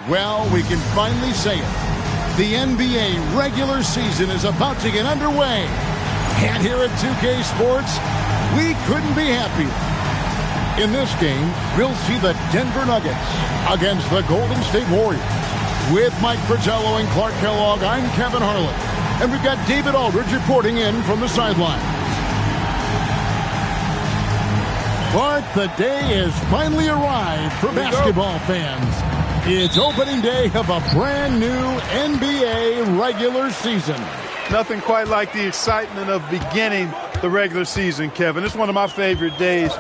Well, we can finally say it. The NBA regular season is about to get underway. And here at 2K Sports, we couldn't be happier. In this game, we'll see the Denver Nuggets against the Golden State Warriors. With Mike Fratello and Clark Kellogg, I'm Kevin Harlan. And we've got David Aldridge reporting in from the sideline. Clark, the day has finally arrived for basketball fans. It's opening day of a brand new NBA regular season. Nothing quite like the excitement of beginning the regular season, Kevin. It's one of my favorite days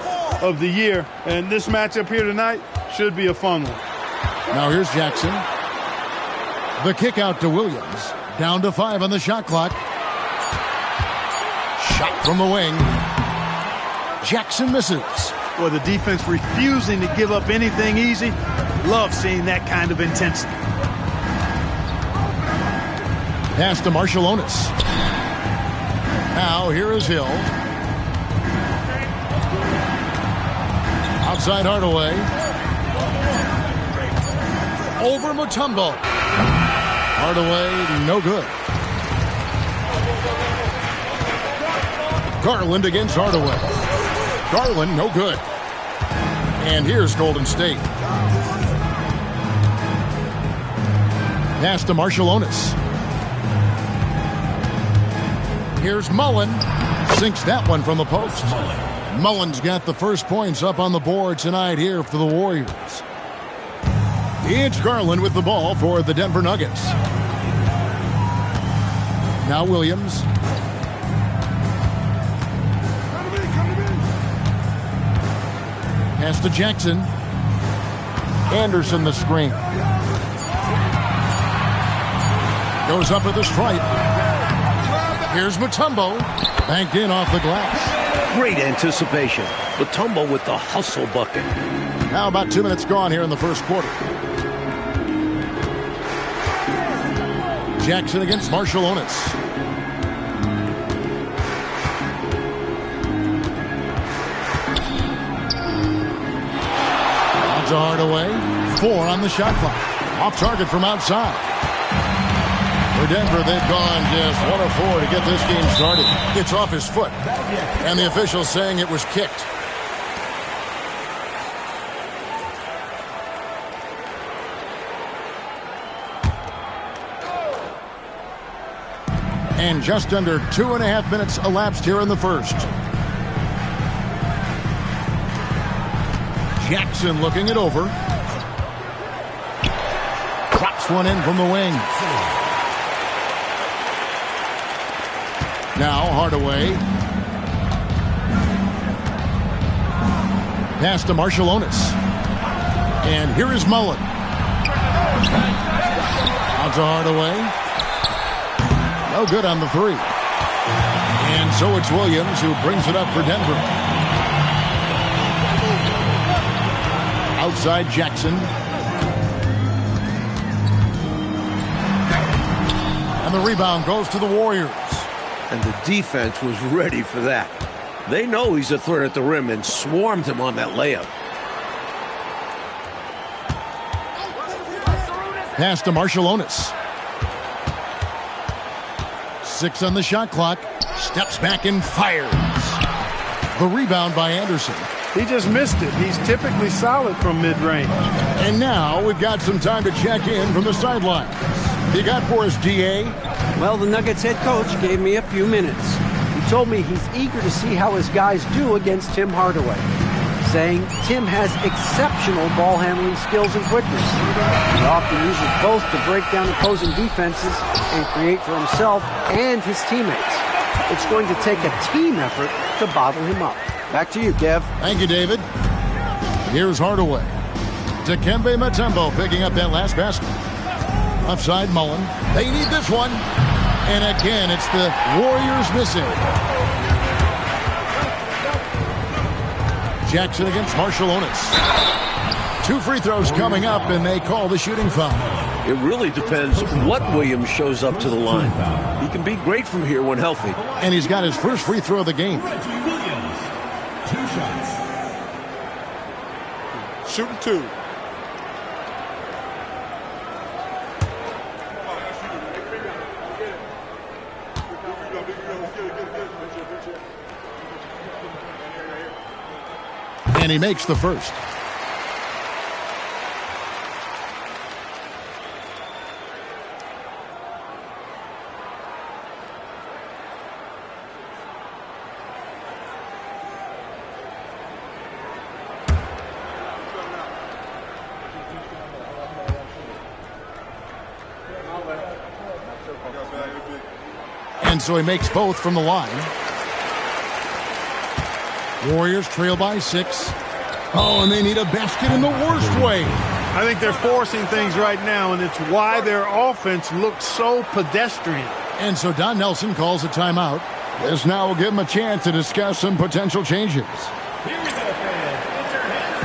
of the year, and this matchup here tonight should be a fun one. Now here's Jackson. The kick out to Williams. Down to 5 on the shot clock. Shot from the wing. Jackson misses. Well, the defense refusing to give up anything easy. Love seeing that kind of intensity. Pass to Marshallonis. Now here is Hill. Outside Hardaway. Over Mutombo. Hardaway, no good. Garland against Hardaway. Garland, no good. And here's Golden State. Pass to Marshallonis. Here's Mullen. Sinks that one from the post. Mullen's got the first points up on the board tonight here for the Warriors. It's Garland with the ball for the Denver Nuggets. Now Williams. Pass to Jackson. Anderson the screen. Goes up with the stripe. Here's Mutombo. Banked in off the glass. Great anticipation. Mutombo with the hustle bucket. Now about 2 minutes gone here in the first quarter. Jackson against Marshallonis. To Hardaway. 4 on the shot clock. Off target from outside. For Denver, they've gone just 1 of 4 to get this game started. It's off his foot. And the officials saying it was kicked. And just under 2.5 minutes elapsed here in the first. Jackson looking it over. Drops one in from the wing. Now Hardaway. Pass to Marshallonis. And here is Mullen. Out to Hardaway. No good on the 3. And so it's Williams who brings it up for Denver. Outside Jackson. And the rebound goes to the Warriors. And the defense was ready for that. They know he's a threat at the rim and swarmed him on that layup. Pass to Marshallonis. 6 on the shot clock. Steps back and fires. The rebound by Anderson. He just missed it. He's typically solid from mid-range. And now we've got some time to check in from the sidelines. You got for us, DA? Well, the Nuggets head coach gave me a few minutes. He told me he's eager to see how his guys do against Tim Hardaway, saying Tim has exceptional ball handling skills and quickness. He often uses both to break down opposing defenses and create for himself and his teammates. It's going to take a team effort to bottle him up. Back to you, Kev. Thank you, David. Here's Hardaway. Gqme Mutombo picking up that last basket. Offside Mullen. They need this one. And again, it's the Warriors missing. Jackson against Marshallonis. 2 free throws coming up, and they call the shooting foul. It really depends what Williams shows up to the line. He can be great from here when healthy. And he's got his first free throw of the game. Shooting 2. And he makes the first. And so he makes both from the line. Warriors trail by 6. Oh, and they need a basket in the worst way. I think they're forcing things right now, and it's why their offense looks so pedestrian. And so Don Nelson calls a timeout. This now will give him a chance to discuss some potential changes. Here we go, fans. Get your hands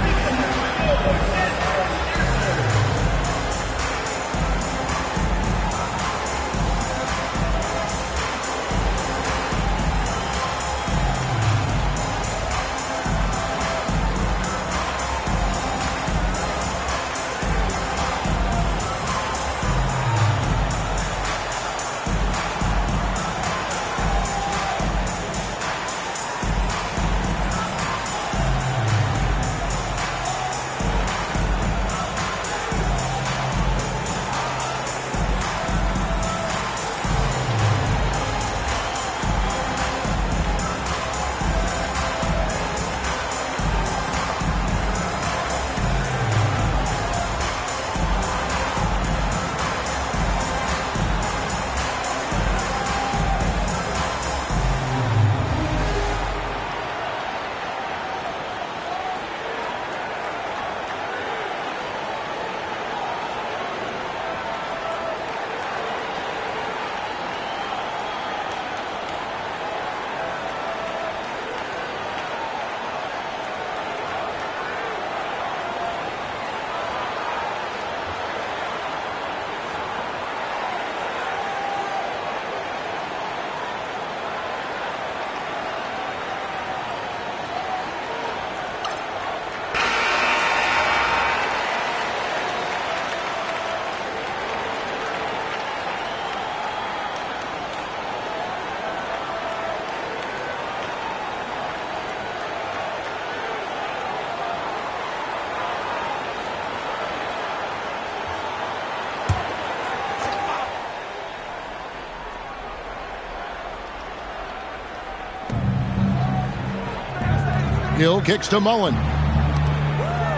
Hill kicks to Mullen.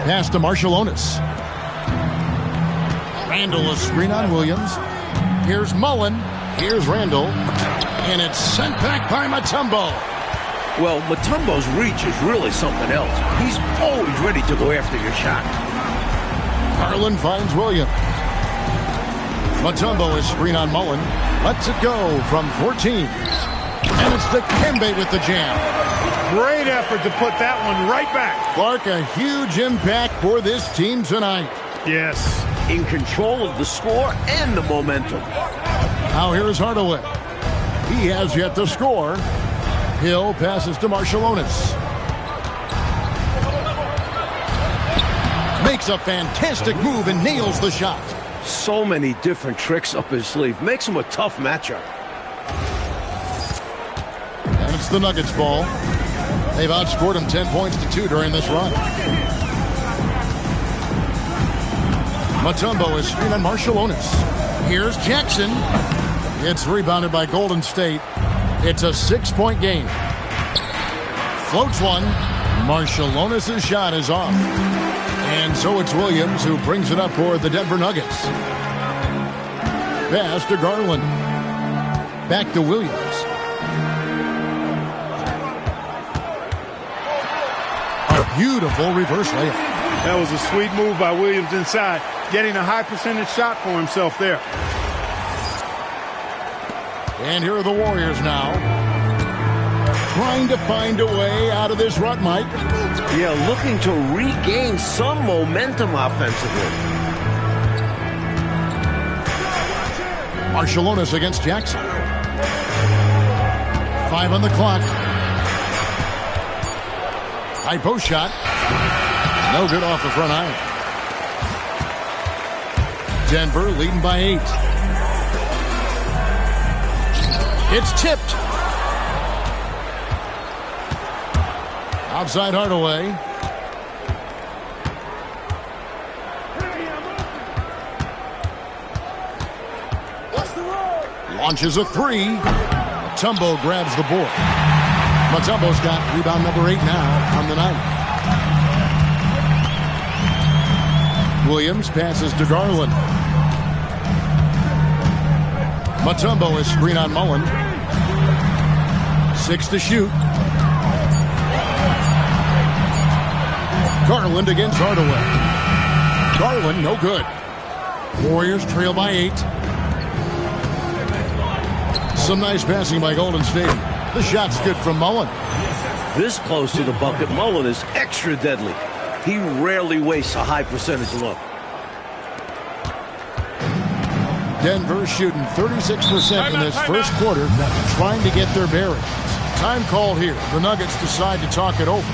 Pass to Marshallonis. Randall a screen on Williams. Here's Mullen. Here's Randall. And it's sent back by Mutombo. Well, Mutombo's reach is really something else. He's always ready to go after your shot. Harlan finds Williams. Mutombo is screen on Mullen. Lets it go from 14. And it's Gqme with the jam. Great effort to put that one right back. Clark, a huge impact for this team tonight. Yes. In control of the score and the momentum. Now here's Hardaway. He has yet to score. Hill passes to Marshallonis. Makes a fantastic move and nails the shot. So many different tricks up his sleeve. Makes him a tough matchup. And it's the Nuggets ball. They've outscored him 10 points to 2 during this run. Mutombo is screen on Marshallonis. Here's Jackson. It's rebounded by Golden State. It's a 6-point game. Floats one. Marshallonis' shot is off. And so it's Williams who brings it up for the Denver Nuggets. Pass to Garland. Back to Williams. A beautiful reverse layup. That was a sweet move by Williams inside, getting a high percentage shot for himself there. And here are the Warriors now, trying to find a way out of this rut, Mike. Yeah, looking to regain some momentum offensively. Marshallonis against Jackson. 5 on the clock. High post shot. No good off the front iron. Denver leading by 8. It's tipped. Outside Hardaway. Launches a three. Mutombo grabs the board. Mutombo's got rebound number 8 now on the night. Williams passes to Garland. Mutombo is screen on Mullen. 6 to shoot. Garland against Hardaway. Garland, no good. Warriors trail by 8. Some nice passing by Golden State. The shot's good from Mullen. This close to the bucket, Mullen is extra deadly. He rarely wastes a high percentage look. Denver shooting 36% in this first quarter, trying to get their bearings. Time called here. The Nuggets decide to talk it over.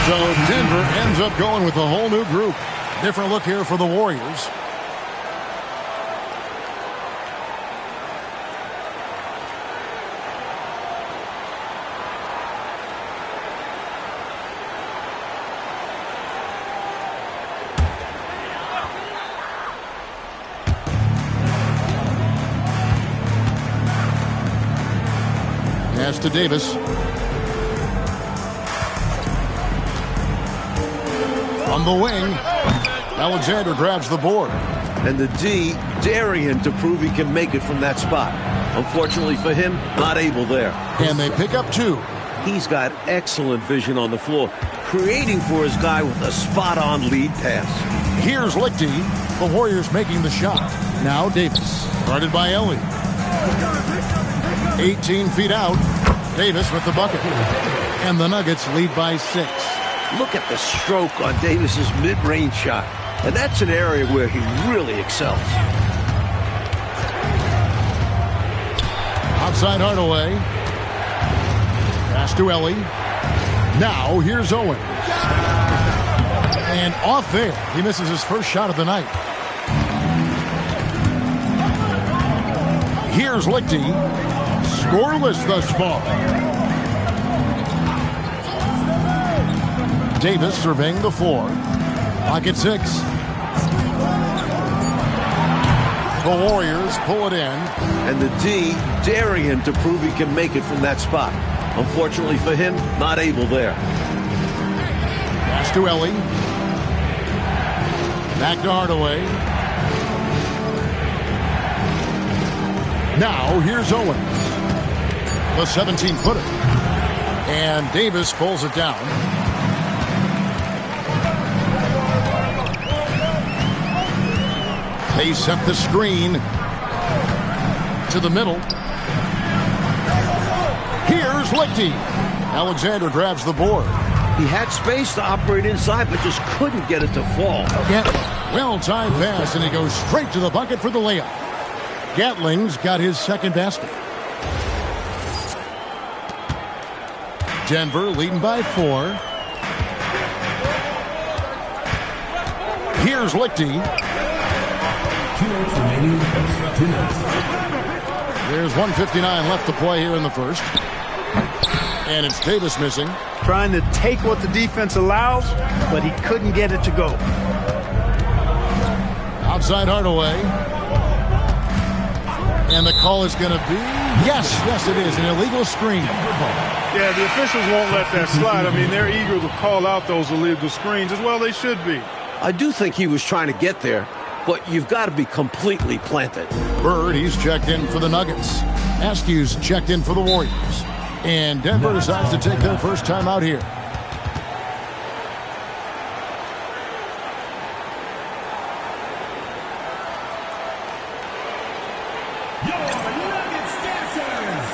So Denver ends up going with a whole new group. Different look here for the Warriors. Pass to Davis. On the wing, Alexander grabs the board. And the D daring him to prove he can make it from that spot. Unfortunately for him, not able there. And they pick up 2. He's got excellent vision on the floor, creating for his guy with a spot-on lead pass. Here's Lichty. The Warriors making the shot. Now Davis, guarded by Ellie. 18 feet out. Davis with the bucket. And the Nuggets lead by 6. Look at the stroke on Davis's mid-range shot. And that's an area where he really excels. Outside Hardaway. Pass to Ellie. Now here's Owens. And off there. He misses his first shot of the night. Here's Lichty. Scoreless thus far. Davis surveying the floor. Clock at 6. The Warriors pull it in. And the D daring him to prove he can make it from that spot. Unfortunately for him, not able there. Pass to Ellie. Back to Hardaway. Now here's Owens. The 17-footer. And Davis pulls it down. They set the screen to the middle. Here's Lichty. Alexander grabs the board. He had space to operate inside, but just couldn't get it to fall. Well-timed pass, and he goes straight to the bucket for the layup. Gatling's got his second basket. Denver leading by 4. Here's Lichty. 2 minutes remaining in the first. 2 minutes. There's 1:59 left to play here in the first. And it's Davis missing. Trying to take what the defense allows, but he couldn't get it to go. Outside Hardaway. And the call is going to be, yes, it is, an illegal screen. Yeah, the officials won't let that slide. I mean, they're eager to call out those illegal screens as well. They should be. I do think he was trying to get there, but you've got to be completely planted. Bird, he's checked in for the Nuggets. Askew's checked in for the Warriors. And Denver decides to take their first time out here. Your Nuggets dancers.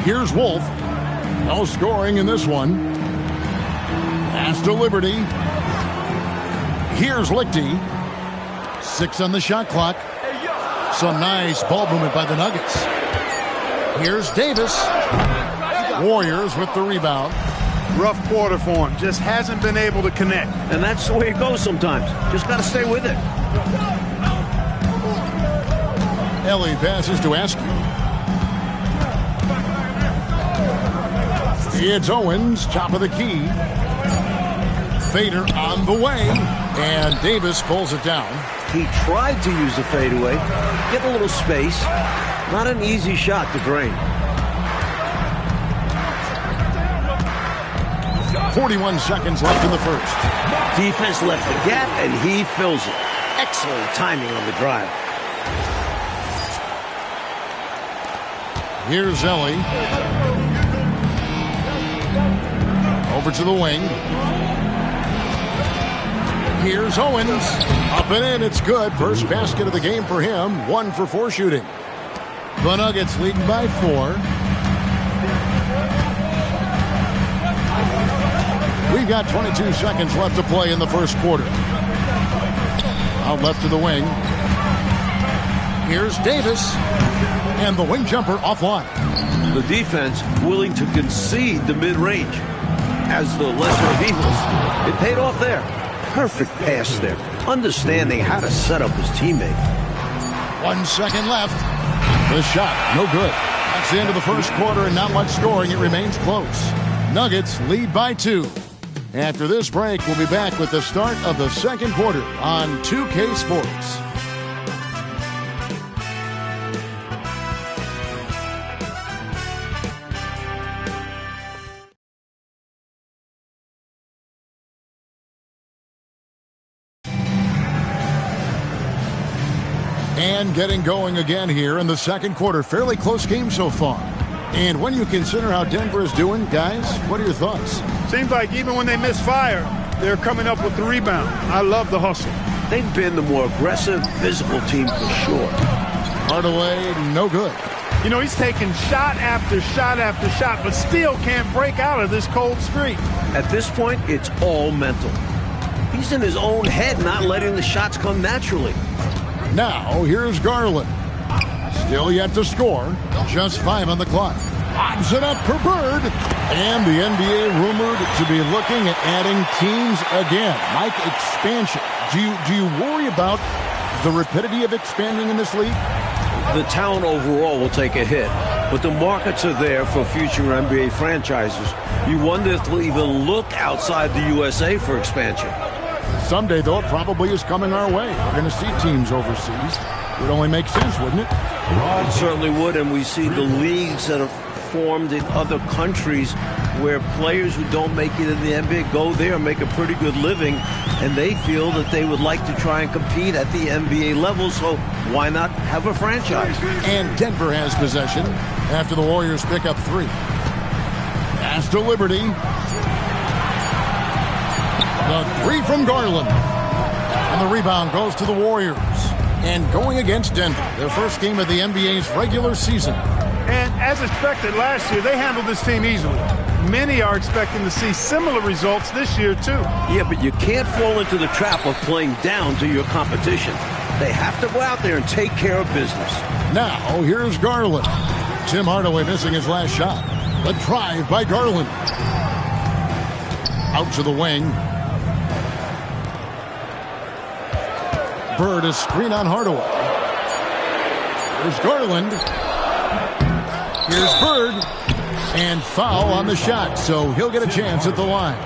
Here's Wolf. No scoring in this one. Pass to Liberty. Here's Lichty. 6 on the shot clock. Some nice ball movement by the Nuggets. Here's Davis. Warriors with the rebound. Rough quarter for him. Just hasn't been able to connect. And that's the way it goes sometimes. Just got to stay with it. Ellie passes to Askew. It's Owens, top of the key. Fader on the way. And Davis pulls it down. He tried to use the fadeaway, get a little space. Not an easy shot to drain. 41 seconds left in the first. Defense left the gap, and he fills it. Excellent timing on the drive. Here's Ellie. Over to the wing. Here's Owens. Up and in, it's good. First basket of the game for him. 1 for 4 shooting. The Nuggets leading by 4. We've got 22 seconds left to play in the first quarter. Out left to the wing. Here's Davis. And the wing jumper offline. The defense willing to concede the mid-range as the lesser of evils. It paid off there. Perfect pass there. Understanding how to set up his teammate. 1 second left. The shot, no good. That's the end of the first quarter and not much scoring. It remains close. Nuggets lead by 2. After this break, we'll be back with the start of the second quarter on 2K Sports. And getting going again here in the second quarter. Fairly close game so far. And when you consider how Denver is doing, guys, what are your thoughts? Seems like even when they miss fire, they're coming up with the rebound. I love the hustle. They've been the more aggressive, physical team for sure. Hardaway, no good. You know, he's taking shot after shot after shot, but still can't break out of this cold streak. At this point, it's all mental. He's in his own head, not letting the shots come naturally. Now, here's Garland. Still yet to score. Just 5 on the clock. Lobs it up for Bird. And the NBA rumored to be looking at adding teams again. Mike, expansion. Do you worry about the rapidity of expanding in this league? The talent overall will take a hit, but the markets are there for future NBA franchises. You wonder if they'll even look outside the USA for expansion. Someday, though, it probably is coming our way. We're going to see teams overseas. It would only make sense, wouldn't it? It certainly would, and we see the leagues that are formed in other countries where players who don't make it in the NBA go there and make a pretty good living, and they feel that they would like to try and compete at the NBA level, so why not have a franchise? And Denver has possession after the Warriors pick up 3. Pass to Liberty. The 3 from Garland. And the rebound goes to the Warriors. And going against Denver, their first game of the NBA's regular season. And as expected last year, they handled this team easily. Many are expecting to see similar results this year, too. Yeah, but you can't fall into the trap of playing down to your competition. They have to go out there and take care of business. Now, here's Garland. Tim Hardaway missing his last shot. The drive by Garland. Out to the wing. Bird is screen on Hardaway. Here's Garland. Here's Bird. And foul on the shot, so he'll get a chance at the line.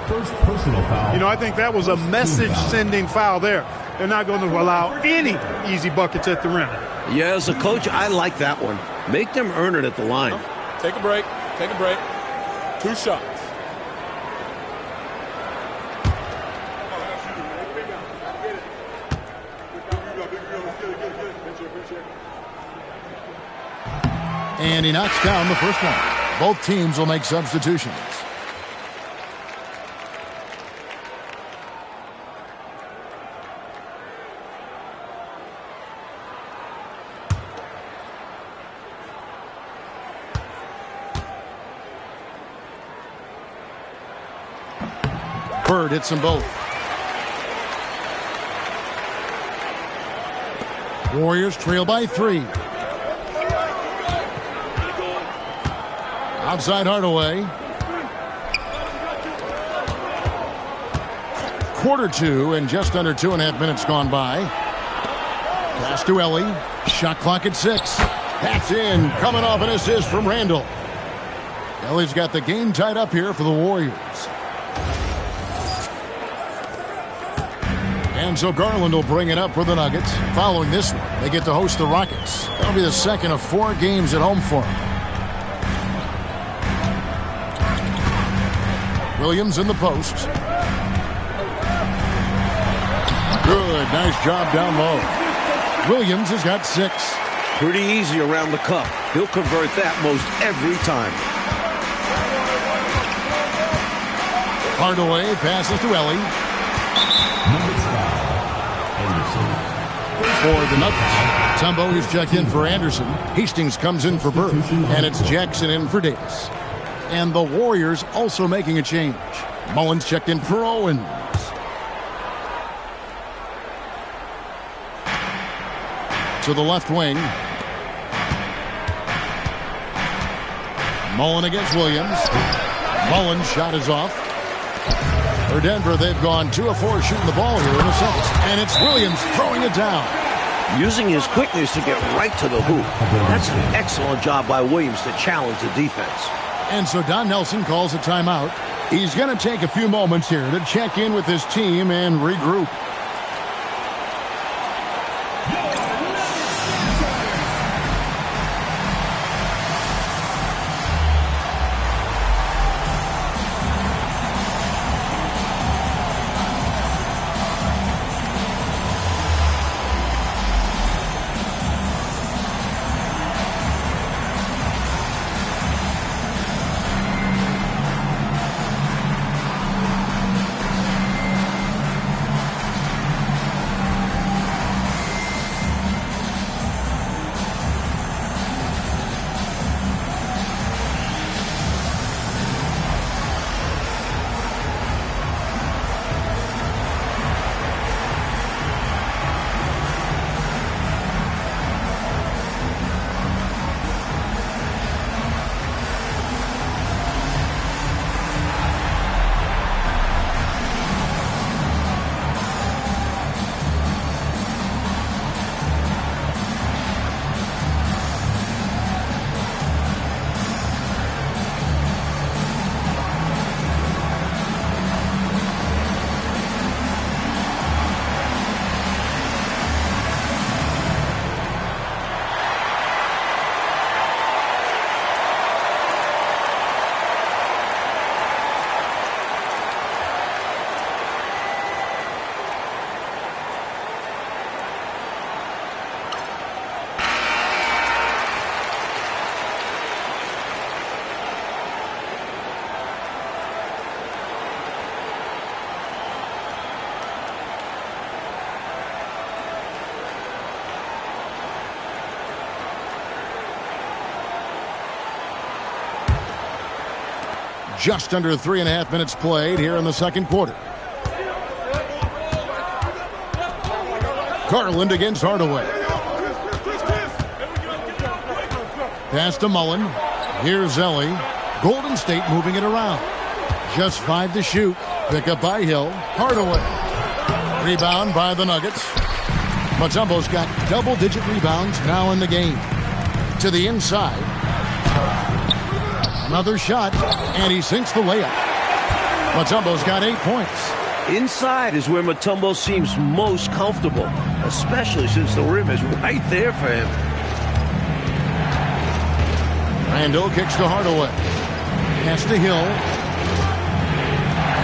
First personal foul. You know, I think that was a message-sending foul there. They're not going to allow any easy buckets at the rim. Yeah, as a coach, I like that one. Make them earn it at the line. Take a break. Take a break. 2 shots. And he knocks down the first one. Both teams will make substitutions. Bird hits them both. Warriors trail by 3. Outside Hardaway. Quarter 2 and just under 2.5 minutes gone by. Pass to Ellie. Shot clock at 6. That's in. Coming off an assist from Randall. Ellie's got the game tied up here for the Warriors. And so Garland will bring it up for the Nuggets. Following this one, they get to host the Rockets. That'll be the second of 4 games at home for them. Williams in the post. Good, nice job down low. Williams has got 6. Pretty easy around the cup. He'll convert that most every time. Hardaway passes to Ellie. Nuggets foul. Anderson. For the Nuggets. Tumbo is checked in for Anderson. Hastings comes in for Bird. And it's Jackson in for Davis. And the Warriors also making a change. Mullins checked in for Owens. To the left wing. Mullen against Williams. Mullen's shot is off. For Denver, they've gone 2 of 4 shooting the ball here in the second. And it's Williams throwing it down. Using his quickness to get right to the hoop. That's an excellent job by Williams to challenge the defense. And so Don Nelson calls a timeout. He's going to take a few moments here to check in with his team and regroup. Just under 3.5 minutes played here in the second quarter. Garland against Hardaway. Pass to Mullen. Here's Zelli. Golden State moving it around. Just 5 to shoot. Pick up by Hill. Hardaway. Rebound by the Nuggets. Mutombo's got double-digit rebounds now in the game. To the inside. Another shot, and he sinks the layup. Mutombo's got 8 points. Inside is where Mutombo seems most comfortable, especially since the rim is right there for him. Randall kicks to Hardaway. Pass to Hill.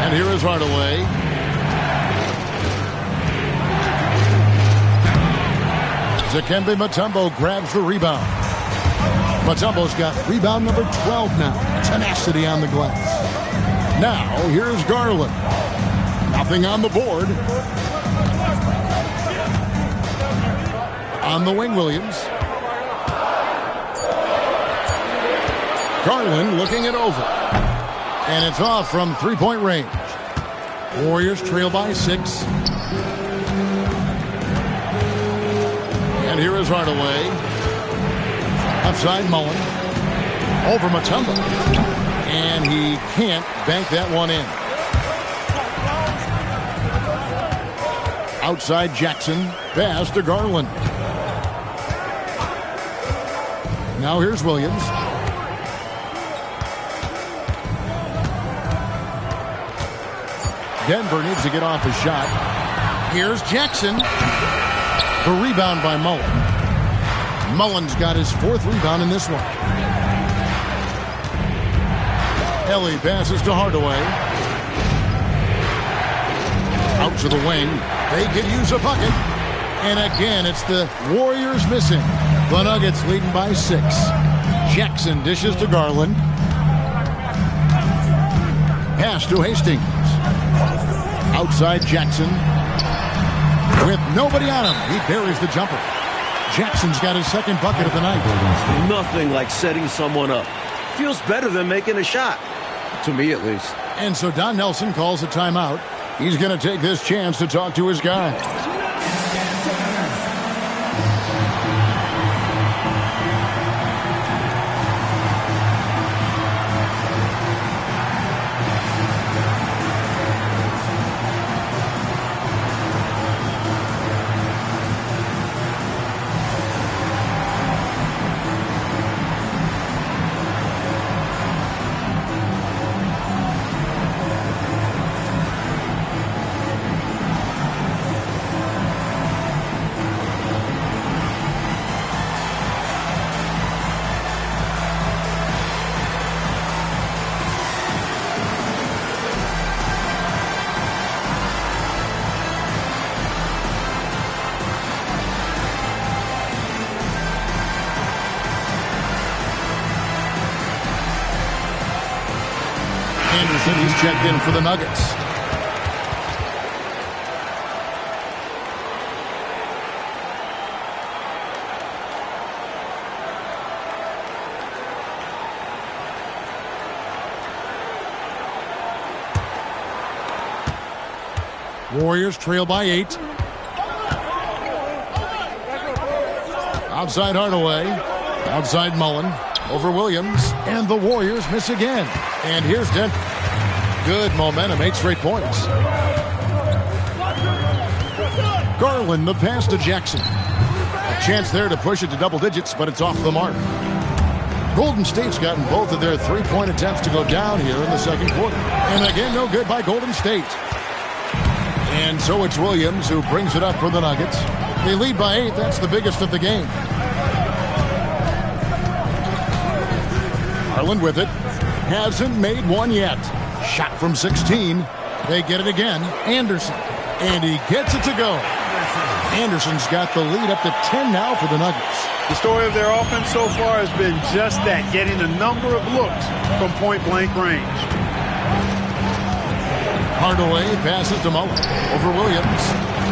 And here is Hardaway. Dikembe Mutombo grabs the rebound. Mutombo's got rebound number 12 now. Tenacity on the glass. Now, here's Garland. Nothing on the board. On the wing, Williams. Garland looking it over. And it's off from three-point range. Warriors trail by 6. And here is Hardaway. Outside Mullen. Over Mutombo. And he can't bank that one in. Outside Jackson. Pass to Garland. Now here's Williams. Denver needs to get off a shot. Here's Jackson. The rebound by Mullen. Mullen's got his 4th rebound in this one. Ellie passes to Hardaway. Out to the wing. They could use a bucket. And again, it's the Warriors missing. The Nuggets leading by 6. Jackson dishes to Garland. Pass to Hastings. Outside Jackson. With nobody on him, he buries the jumper. Jackson's got his 2nd bucket of the night. Nothing like setting someone up. Feels better than making a shot. To me, at least. And so Don Nelson calls a timeout. He's going to take this chance to talk to his guys. He's checked in for the Nuggets. Warriors trail by 8. Outside Hardaway. Outside Mullen. Over Williams. And the Warriors miss again. And here's Denver. Good momentum, 8 straight points. Garland, the pass to Jackson. A chance there to push it to double digits, but it's off the mark. Golden State's gotten both of their 3-point attempts to go down here in the second quarter. And again, no good by Golden State. And so it's Williams who brings it up for the Nuggets. They lead by 8. That's the biggest of the game. Garland with it. Hasn't made one yet. Shot from 16. They get it again. Anderson. And he gets it to go. Anderson's got the lead up to 10 now for the Nuggets. The story of their offense so far has been just that, getting a number of looks from point-blank range. Hardaway passes to Mullen. Over Williams.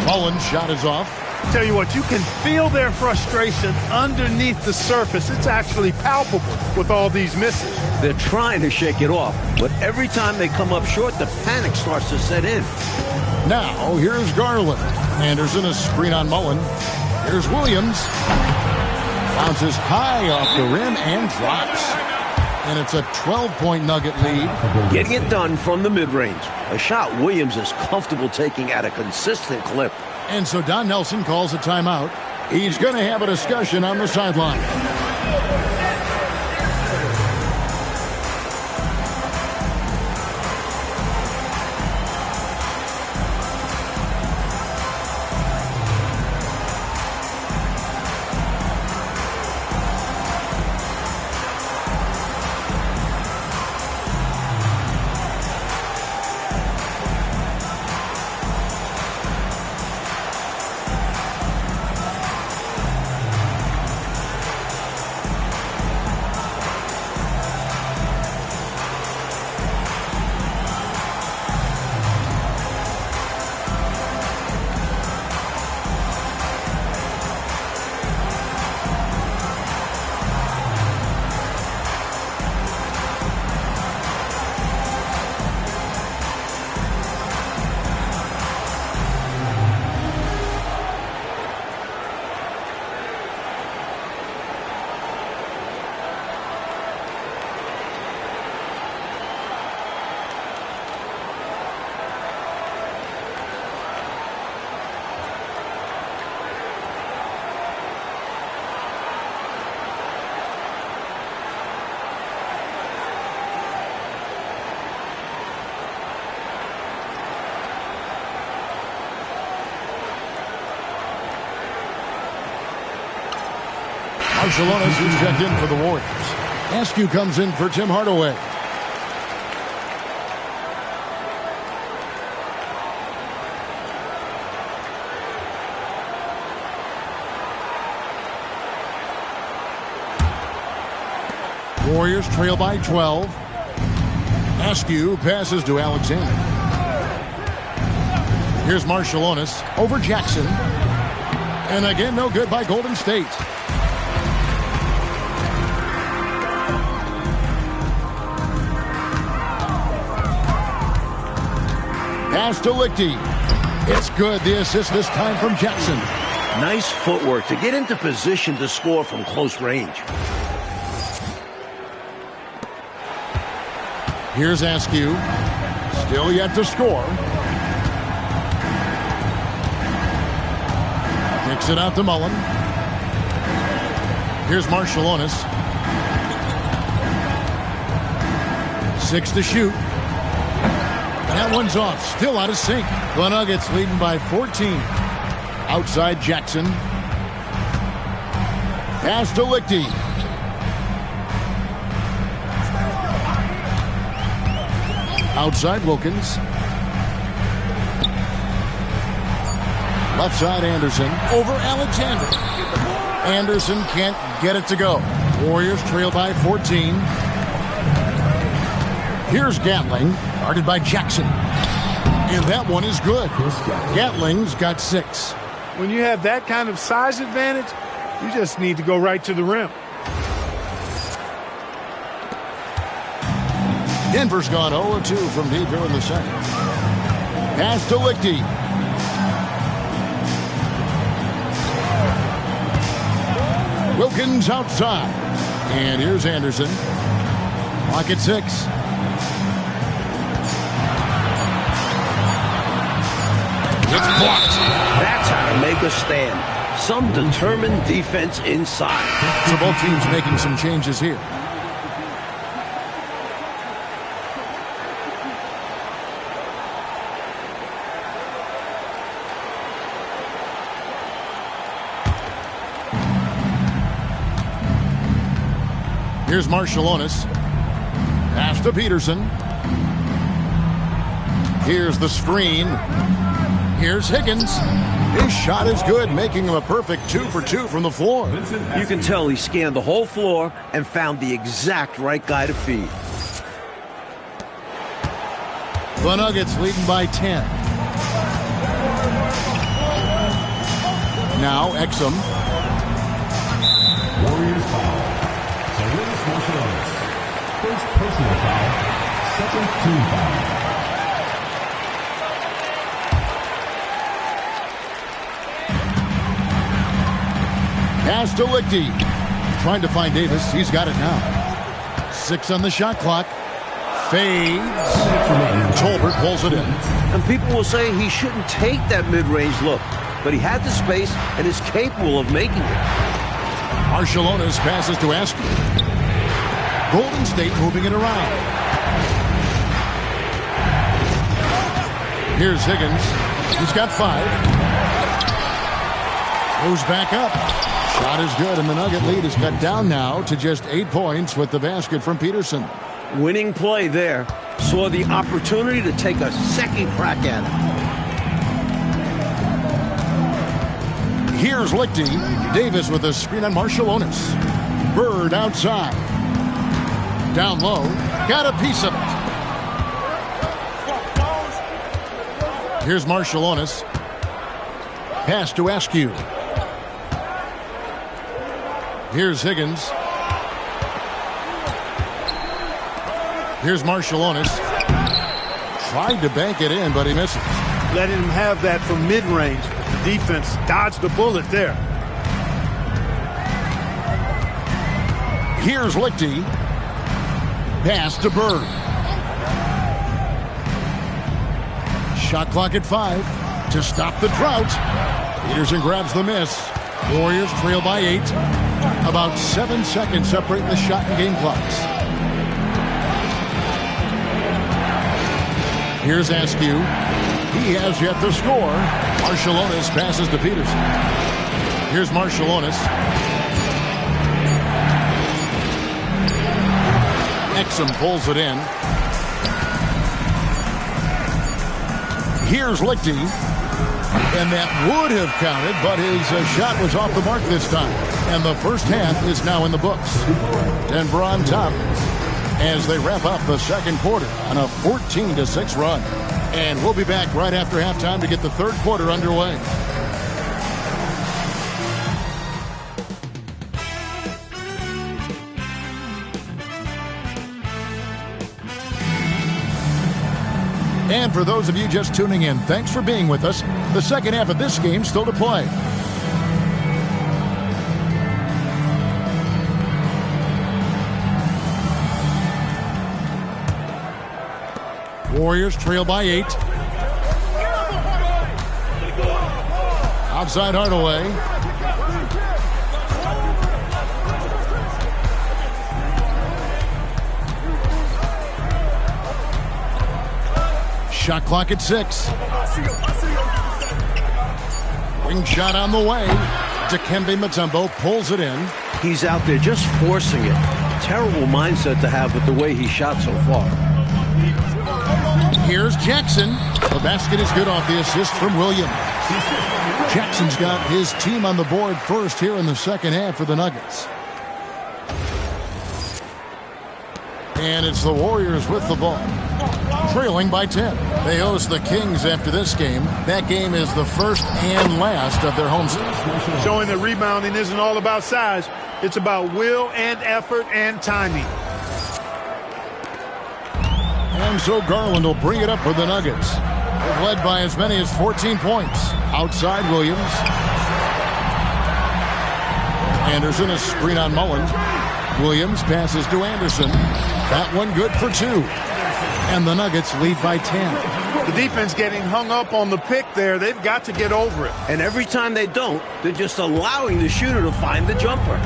Mullen's shot is off. Tell you what, you can feel their frustration underneath the surface. It's actually palpable with all these misses. They're trying to shake it off, but every time they come up short, the panic starts to set in. Now, here's Garland. Anderson, a screen on Mullen. Here's Williams. Bounces high off the rim and drops. And it's a 12-point Nugget lead. Getting it done from the mid-range. A shot Williams is comfortable taking at a consistent clip. And so Don Nelson calls a timeout. He's going to have a discussion on the sideline. Barcelona's who's checked in for the Warriors. Askew comes in for Tim Hardaway. Warriors trail by 12. Askew passes to Alexander. Here's Marciulionis over Jackson. And again, no good by Golden State. Pass to Lichty. It's good. The assist this time from Jackson. Nice footwork to get into position to score from close range. Here's Askew. Still yet to score. Kicks it out to Mullen. Here's Marciulionis. 6 to shoot. That one's off. Still out of sync. The Nuggets leading by 14. Outside Jackson. Pass to Lichty. Outside Wilkins. Left side Anderson. Over Alexander. Anderson can't get it to go. Warriors trail by 14. Here's Gatling. Guarded by Jackson. And that one is good. Gatling's got 6. When you have that kind of size advantage, you just need to go right to the rim. Denver's gone 0-2 from deep here in the second. Pass to Lichty. Wilkins outside. And here's Anderson. Clock at 6. It's blocked. That's how to make a stand. Some determined defense inside. So both teams making some changes here. Here's Marciulionis. Pass to Peterson. Here's the screen. Here's Higgins. His shot is good, making him a perfect 2 for 2 from the floor. You can tell he scanned the whole floor and found the exact right guy to feed. The Nuggets leading by 10. Now Gqme. Warriors foul. Saludos Marshalonis. First personal foul. Second team foul. Pass to Lichty. Trying to find Davis. He's got it now. 6 on the shot clock. Fades. Tolbert pulls it in. And people will say he shouldn't take that mid-range look, but he had the space and is capable of making it. Marshalonis passes to Askew. Golden State moving it around. Here's Higgins. He's got 5. Goes back up. Shot is good, and the Nugget lead is cut down now to just 8 points with the basket from Peterson. Winning play there. Saw the opportunity to take a second crack at it. Here's Lichty. Davis with a screen on Marshalonis. Bird outside. Down low. Got a piece of it. Here's Marshalonis. Pass to Askew. Here's Higgins. Here's Marshalonis. Tried to bank it in, but he misses. Letting him have that from mid-range. The defense dodged the bullet there. Here's Lichty. Pass to Bird. Shot clock at 5 to stop the drought. Peterson grabs the miss. Warriors trail by 8. About 7 seconds separating the shot and game clocks. Here's Askew. He has yet to score. Marshalonis passes to Peterson. Here's Marshalonis. Gqme pulls it in. Here's Lichty. And that would have counted, but his shot was off the mark this time. And the first half is now in the books. Denver on top as they wrap up the second quarter on a 14-6 run. And we'll be back right after halftime to get the third quarter underway. And for those of you just tuning in, thanks for being with us. The second half of this game still to play. Warriors trail by 8. Outside Hardaway. Shot clock at 6. Wing shot on the way. Dikembe Mutombo pulls it in. He's out there just forcing it. Terrible mindset to have with the way he shot so far. Here's Jackson. The basket is good off the assist from Williams. Jackson's got his team on the board first here in the second half for the Nuggets. And it's the Warriors with the ball, trailing by 10. They host the Kings after this game. That game is the first and last of their home series. Showing that rebounding isn't all about size. It's about will and effort and timing. And so Garland will bring it up for the Nuggets. They've led by as many as 14 points. Outside Williams. Anderson, a screen on Mullen. Williams passes to Anderson. That one good for 2. And the Nuggets lead by 10. The defense getting hung up on the pick there. They've got to get over it. And every time they don't, they're just allowing the shooter to find the jumper.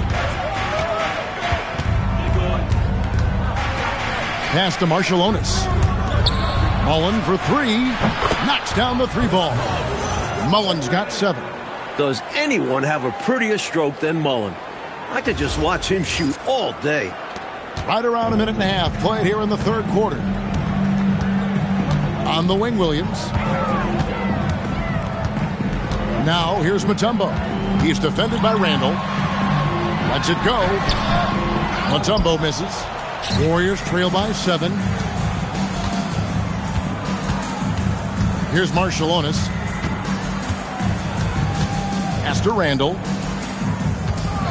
Pass to Marshalonis. Mullen for 3. Knocks down the 3 ball. Mullen's got 7. Does anyone have a prettier stroke than Mullen? I could just watch him shoot all day. Right around a minute and a half played here in the third quarter. On the wing, Williams. Now here's Mutombo. He's defended by Randall. Lets it go. Mutombo misses. Warriors trail by 7. Here's Marshalonis. Pass to Randall.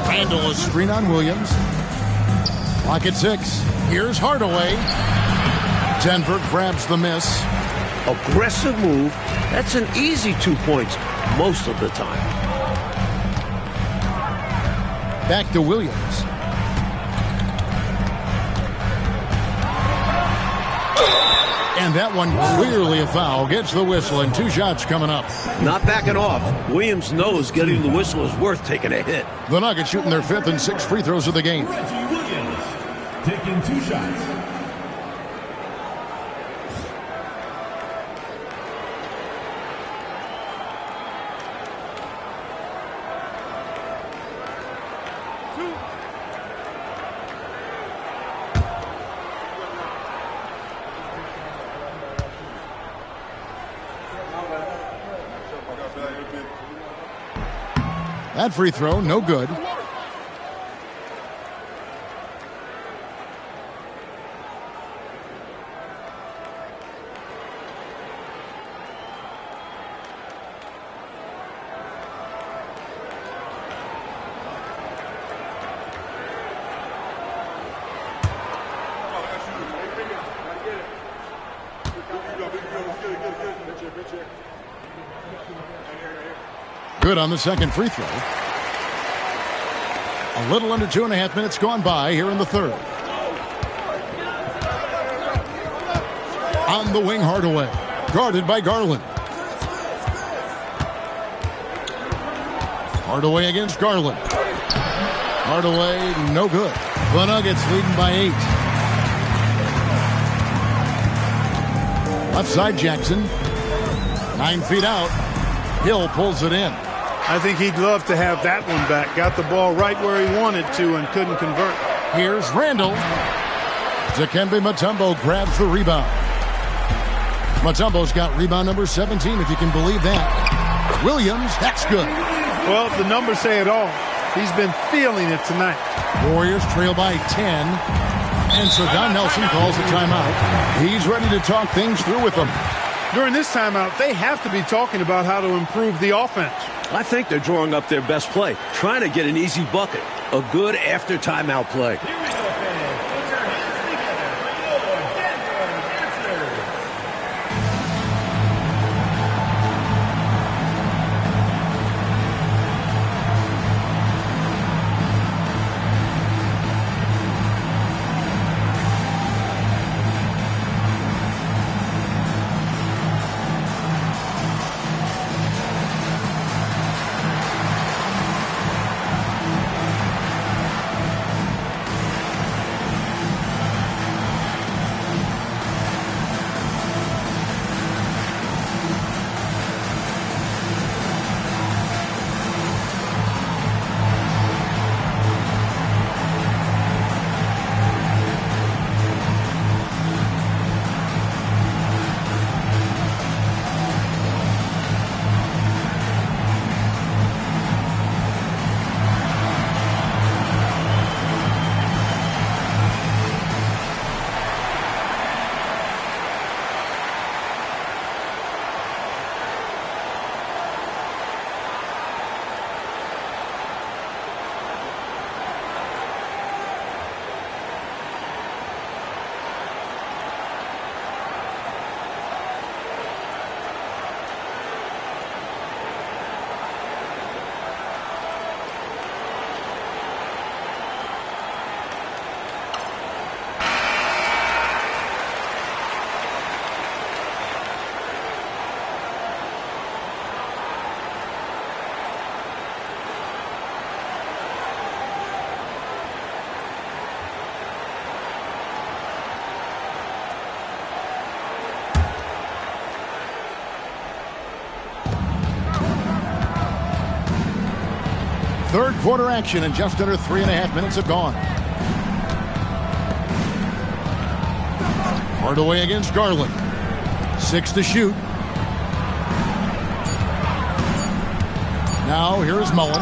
Randall is screen on Williams. Clock at 6. Here's Hardaway. Denver grabs the miss. Aggressive move. That's an easy 2 points most of the time. Back to Williams. And that one clearly a foul. Gets the whistle and 2 shots coming up. Not backing off. Williams knows getting the whistle is worth taking a hit. The Nuggets shooting their 5th and 6th free throws of the game. Reggie Williams taking 2 shots. That free throw, no good. Good on the second free throw. A little under 2.5 minutes gone by here in the third. On the wing, Hardaway. Guarded by Garland. Hardaway against Garland. Hardaway, no good. The Nuggets leading by 8. Left side, Jackson. 9 feet out. Hill pulls it in. I think he'd love to have that one back. Got the ball right where he wanted to and couldn't convert. Here's Randall. Dikembe Mutombo grabs the rebound. Mutombo's got rebound number 17, if you can believe that. Williams, that's good. Well, the numbers say it all. He's been feeling it tonight. Warriors trail by 10. And so Don Nelson calls a timeout. He's ready to talk things through with them. During this timeout, they have to be talking about how to improve the offense. I think they're drawing up their best play, trying to get an easy bucket. A good after timeout play. Here we go, fans. Put your hands together for your Denver Dancers. Third quarter action, and just under 3.5 minutes have gone. Hardaway against Garland. 6 to shoot. Now here's Mullen.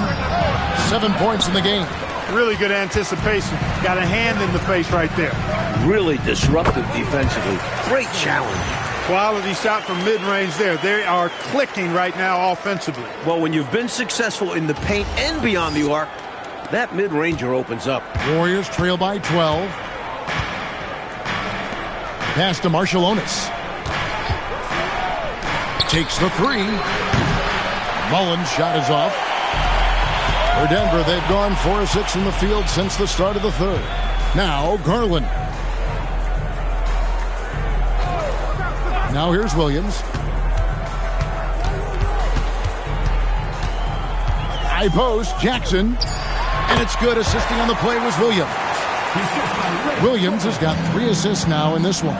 7 points in the game. Really good anticipation. Got a hand in the face right there. Really disruptive defensively. Great challenge. Quality shot from mid-range there. They are clicking right now offensively. Well, when you've been successful in the paint and beyond the arc, that mid-ranger opens up. Warriors trail by 12. Pass to Marciulionis. Takes the three. Mullen's shot is off. For Denver, they've gone 4 of 6 from the field since the start of the third. Now Garland. Now here's Williams. High post, Jackson. And it's good. Assisting on the play was Williams. Williams has got 3 assists now in this one.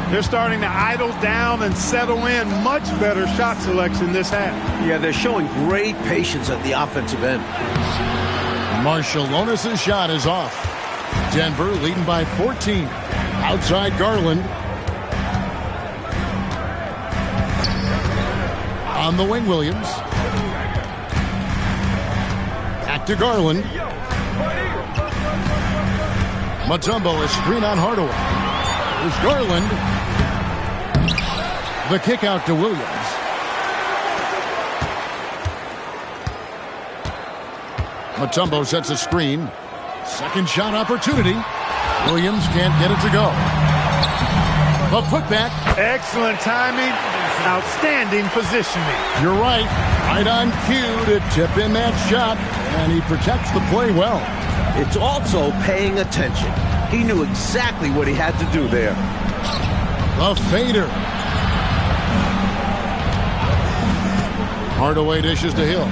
They're starting to idle down and settle in. Much better shot selection this half. Yeah, they're showing great patience at the offensive end. Marciulionis' shot is off. Denver leading by 14. Outside Garland. On the wing, Williams. Back to Garland. Mutombo is screen on Hardaway. There's Garland. The kick out to Williams. Mutombo sets a screen. Second shot opportunity. Williams can't get it to go. The putback. Excellent timing. Outstanding positioning. You're right. Right on cue to tip in that shot. And he protects the play well. It's also paying attention. He knew exactly what he had to do there. The fader. Hardaway dishes to Hill.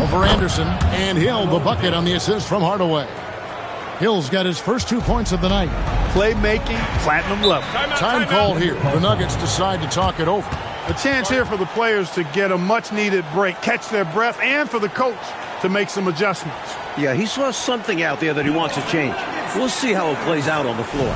Over Anderson. And Hill, the bucket on the assist from Hardaway. Hill's got his first 2 points of the night. Playmaking, platinum level. Time called here. The Nuggets decide to talk it over. A chance here for the players to get a much-needed break, catch their breath, and for the coach to make some adjustments. Yeah, he saw something out there that he wants to change. We'll see how it plays out on the floor.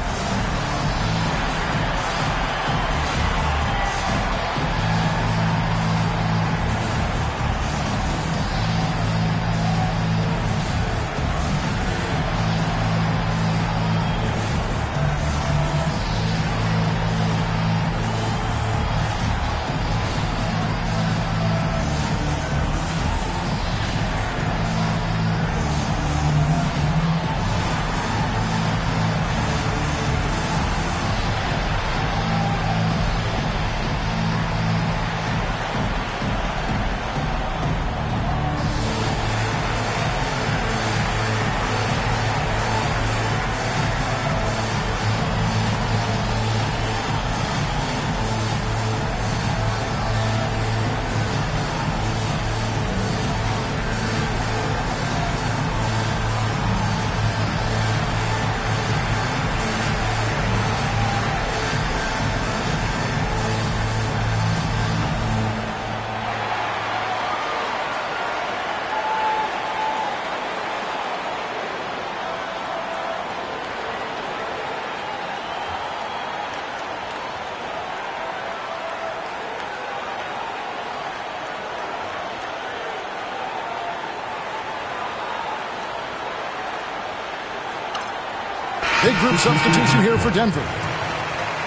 Big group substitution here for Denver.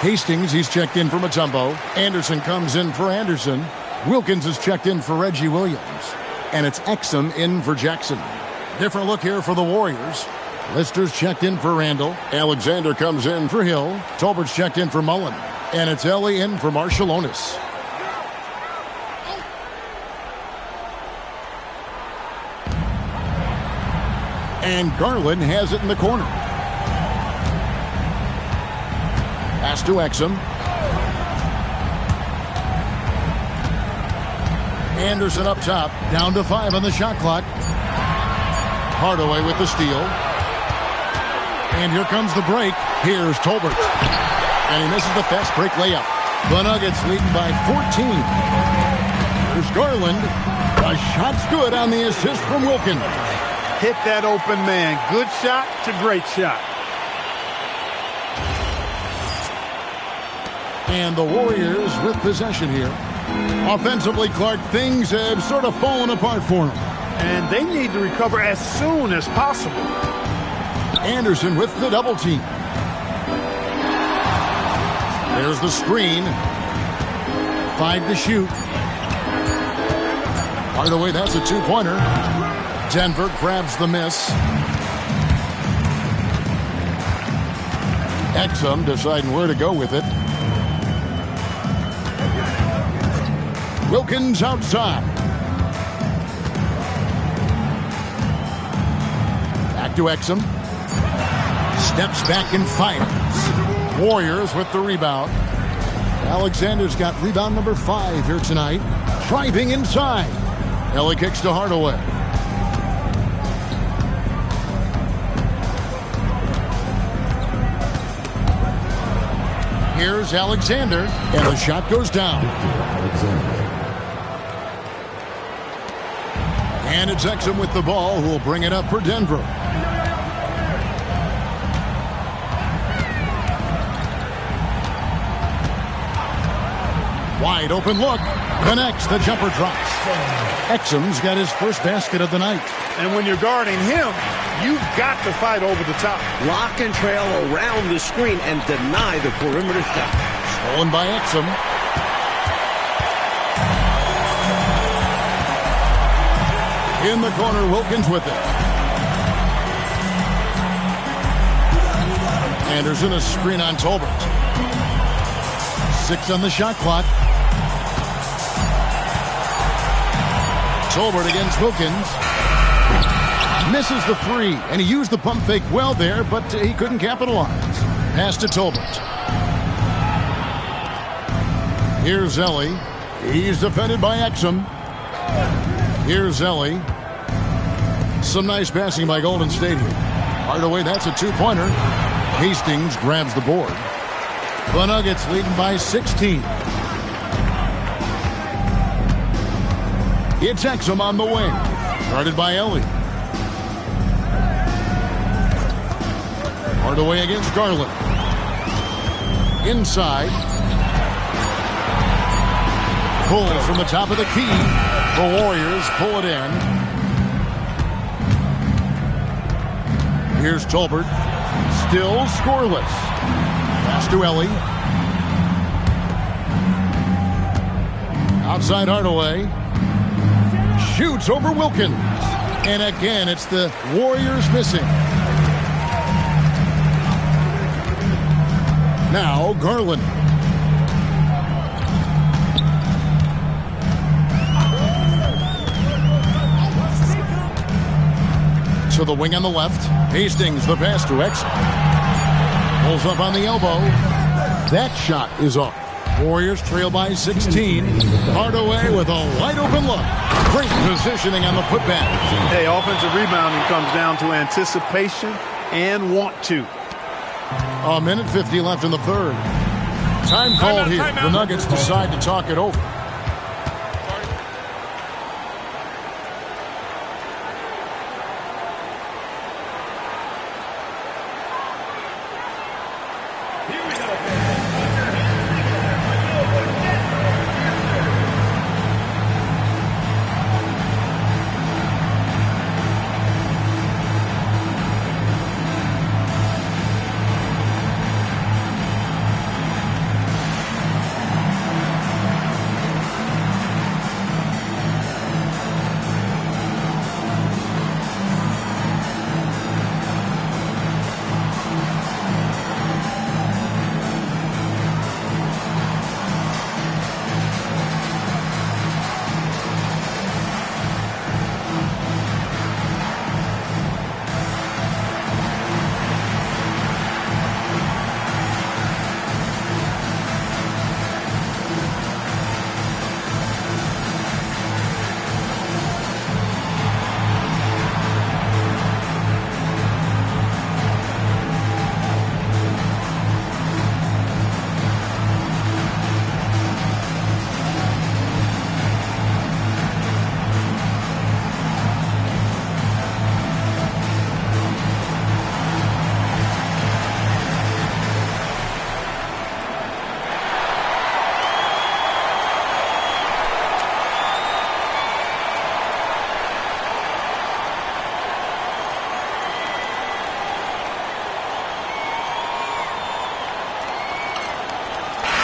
Hastings, he's checked in for Mutombo. Anderson comes in for Anderson. Wilkins is checked in for Reggie Williams. And it's Exum in for Jackson. Different look here for the Warriors. Lister's checked in for Randall. Alexander comes in for Hill. Tolbert's checked in for Mullen. And it's Ellie in for Marciulionis. And Garland has it in the corner. Pass to Exum. Anderson up top, down to 5 on the shot clock. Hardaway with the steal. And here comes the break. Here's Tolbert. And he misses the fast break layup. The Nuggets leading by 14. There's Garland. A shot's good on the assist from Wilkins. Hit that open man. Good shot to great shot. And the Warriors with possession here. Offensively, Clark, things have sort of fallen apart for them. And they need to recover as soon as possible. Anderson with the double team. There's the screen. 5 to shoot. Hardaway, that's a two-pointer. Denver grabs the miss. Exum deciding where to go with it. Wilkins outside. Back to Exum. Steps back and fires. Warriors with the rebound. Alexander's got rebound number 5 here tonight. Driving inside. Ellie kicks to Hardaway. Here's Alexander, and the shot goes down. And it's Exum with the ball, who will bring it up for Denver. Wide open look. Connects. The jumper drops. Exum's got his first basket of the night. And when you're guarding him, you've got to fight over the top. Lock and trail around the screen and deny the perimeter shot. Stolen by Exum. In the corner, Wilkins with it. Anderson, a screen on Tolbert. 6 on the shot clock. Tolbert against Wilkins. Misses the 3, and he used the pump fake well there, but he couldn't capitalize. Pass to Tolbert. Here's Ellie. He's defended by Exum. Here's Ellie. Some nice passing by Golden State here. Hardaway, that's a two-pointer. Hastings grabs the board. The Nuggets leading by 16. It's Exum on the wing. Guarded by Ellie. Hardaway against Garland. Inside. Pulled from the top of the key. The Warriors pull it in. Here's Tolbert. Still scoreless. Pass to Ellie. Outside Hardaway. Shoots over Wilkins. And again, it's the Warriors missing. Now Garland. To the wing on the left. Hastings, the pass to Exum. Pulls up on the elbow. That shot is off. Warriors trail by 16. Hardaway with a wide open look. Great positioning on the putback. Hey, offensive rebounding comes down to anticipation and want to. A minute 50 left in the third. Time called here. The Nuggets decide to talk it over.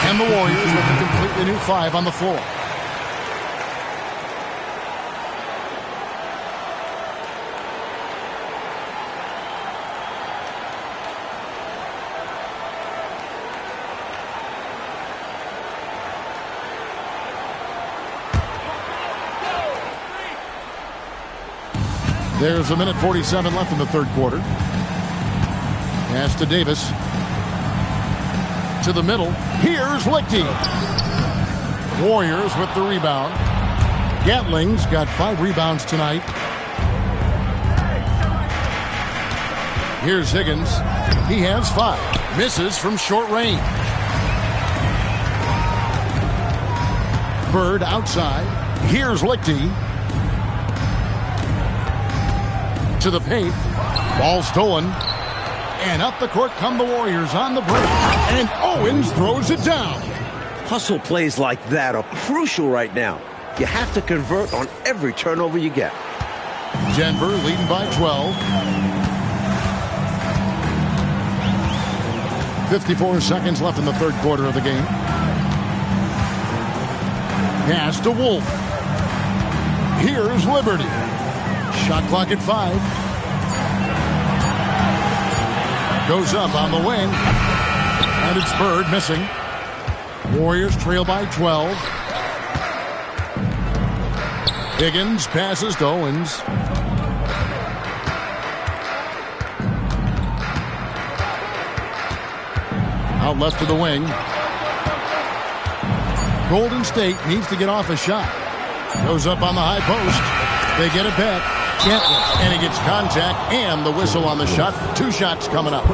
And the Warriors with a complete the new 5 on the floor. There's a minute 47 left in the third quarter. Pass to Davis. To the middle. Here's Lichty. Warriors with the rebound. Gatling's got 5 rebounds tonight. Here's Higgins. He has 5. Misses from short range. Bird outside. Here's Lichty. To the paint. Ball stolen. And up the court come the Warriors on the break. And Owens throws it down. Hustle plays like that are crucial right now. You have to convert on every turnover you get. Denver leading by 12. 54 seconds left in the third quarter of the game. Pass to Wolf. Here's Liberty. Shot clock at 5. Goes up on the wing. And it's Bird missing. Warriors trail by 12. Higgins passes to Owens. Out left to the wing. Golden State needs to get off a shot. Goes up on the high post. They get it back. And he gets contact and the whistle on the shot. 2 shots coming up.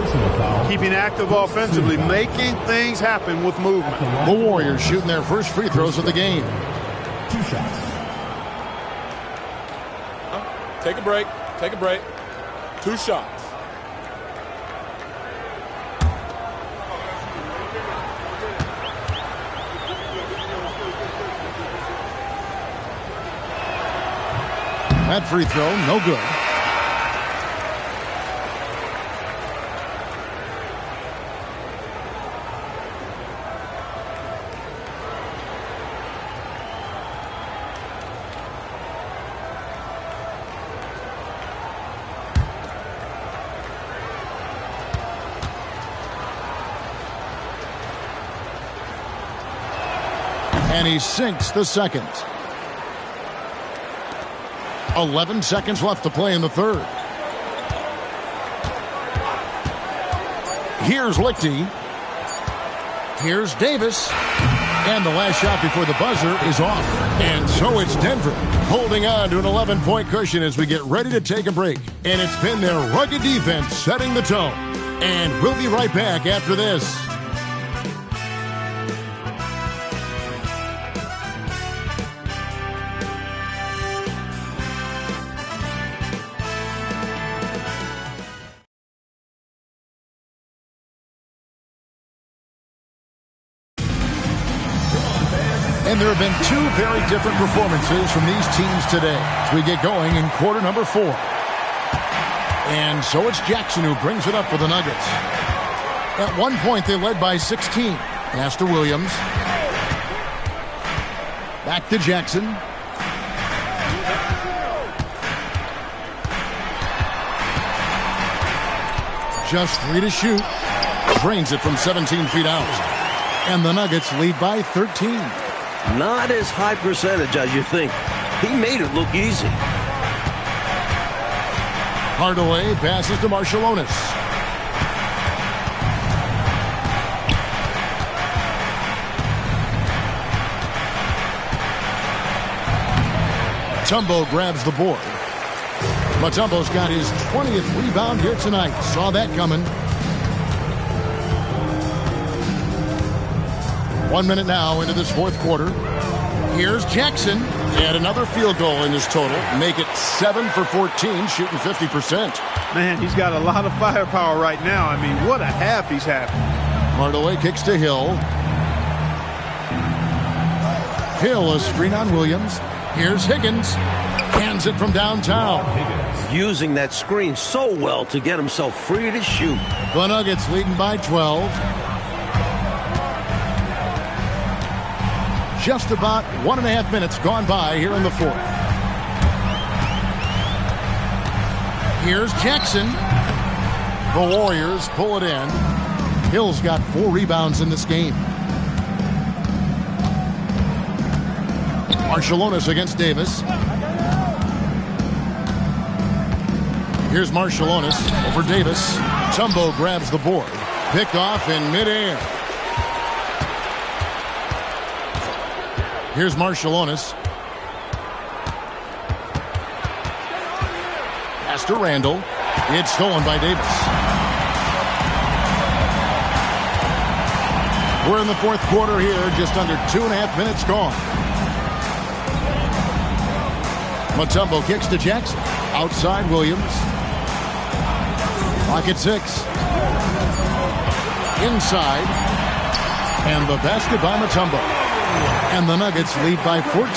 Keeping active offensively, making things happen with movement. The Warriors shooting their first free throws of the game. 2 shots. Take a break. Take a break. 2 shots. That free throw, no good. And he sinks the second. 11 seconds left to play in the third. Here's Lichty. Here's Davis. And the last shot before the buzzer is off. And so it's Denver holding on to an 11-point cushion as we get ready to take a break. And it's been their rugged defense setting the tone. And we'll be right back after this. And there have been 2 very different performances from these teams today as we get going in quarter number 4. And so it's Jackson who brings it up for the Nuggets. At one point, they led by 16. Pass to Williams. Back to Jackson. Just 3 to shoot. Drains it from 17 feet out. And the Nuggets lead by 13. Not as high percentage as you think. He made it look easy. Hardaway passes to Marshallonis. Mutombo grabs the board. Mutombo's got his 20th rebound here tonight. Saw that coming. 1 minute now into this fourth quarter. Here's Jackson. And another field goal in his total. Make it 7 for 14, shooting 50%. Man, he's got a lot of firepower right now. I mean, what a half he's having. Hardaway kicks to Hill. Hill, a screen on Williams. Here's Higgins. Hands it from downtown. Using that screen so well to get himself free to shoot. The Nuggets leading by 12. just about 1.5 minutes gone by here in the fourth. Here's Jackson. The Warriors pull it in. Hill's got 4 rebounds in this game. Marshallonis against Davis. Here's Marshallonis over Davis. Mutombo grabs the board. Picked off in midair. Here's Marshallonis. Pass to Randall. It's stolen by Davis. We're in the fourth quarter here, just under 2.5 minutes gone. Mutombo kicks to Jackson. Outside Williams. Clock at 6. Inside. And the basket by Mutombo. And the Nuggets lead by 14.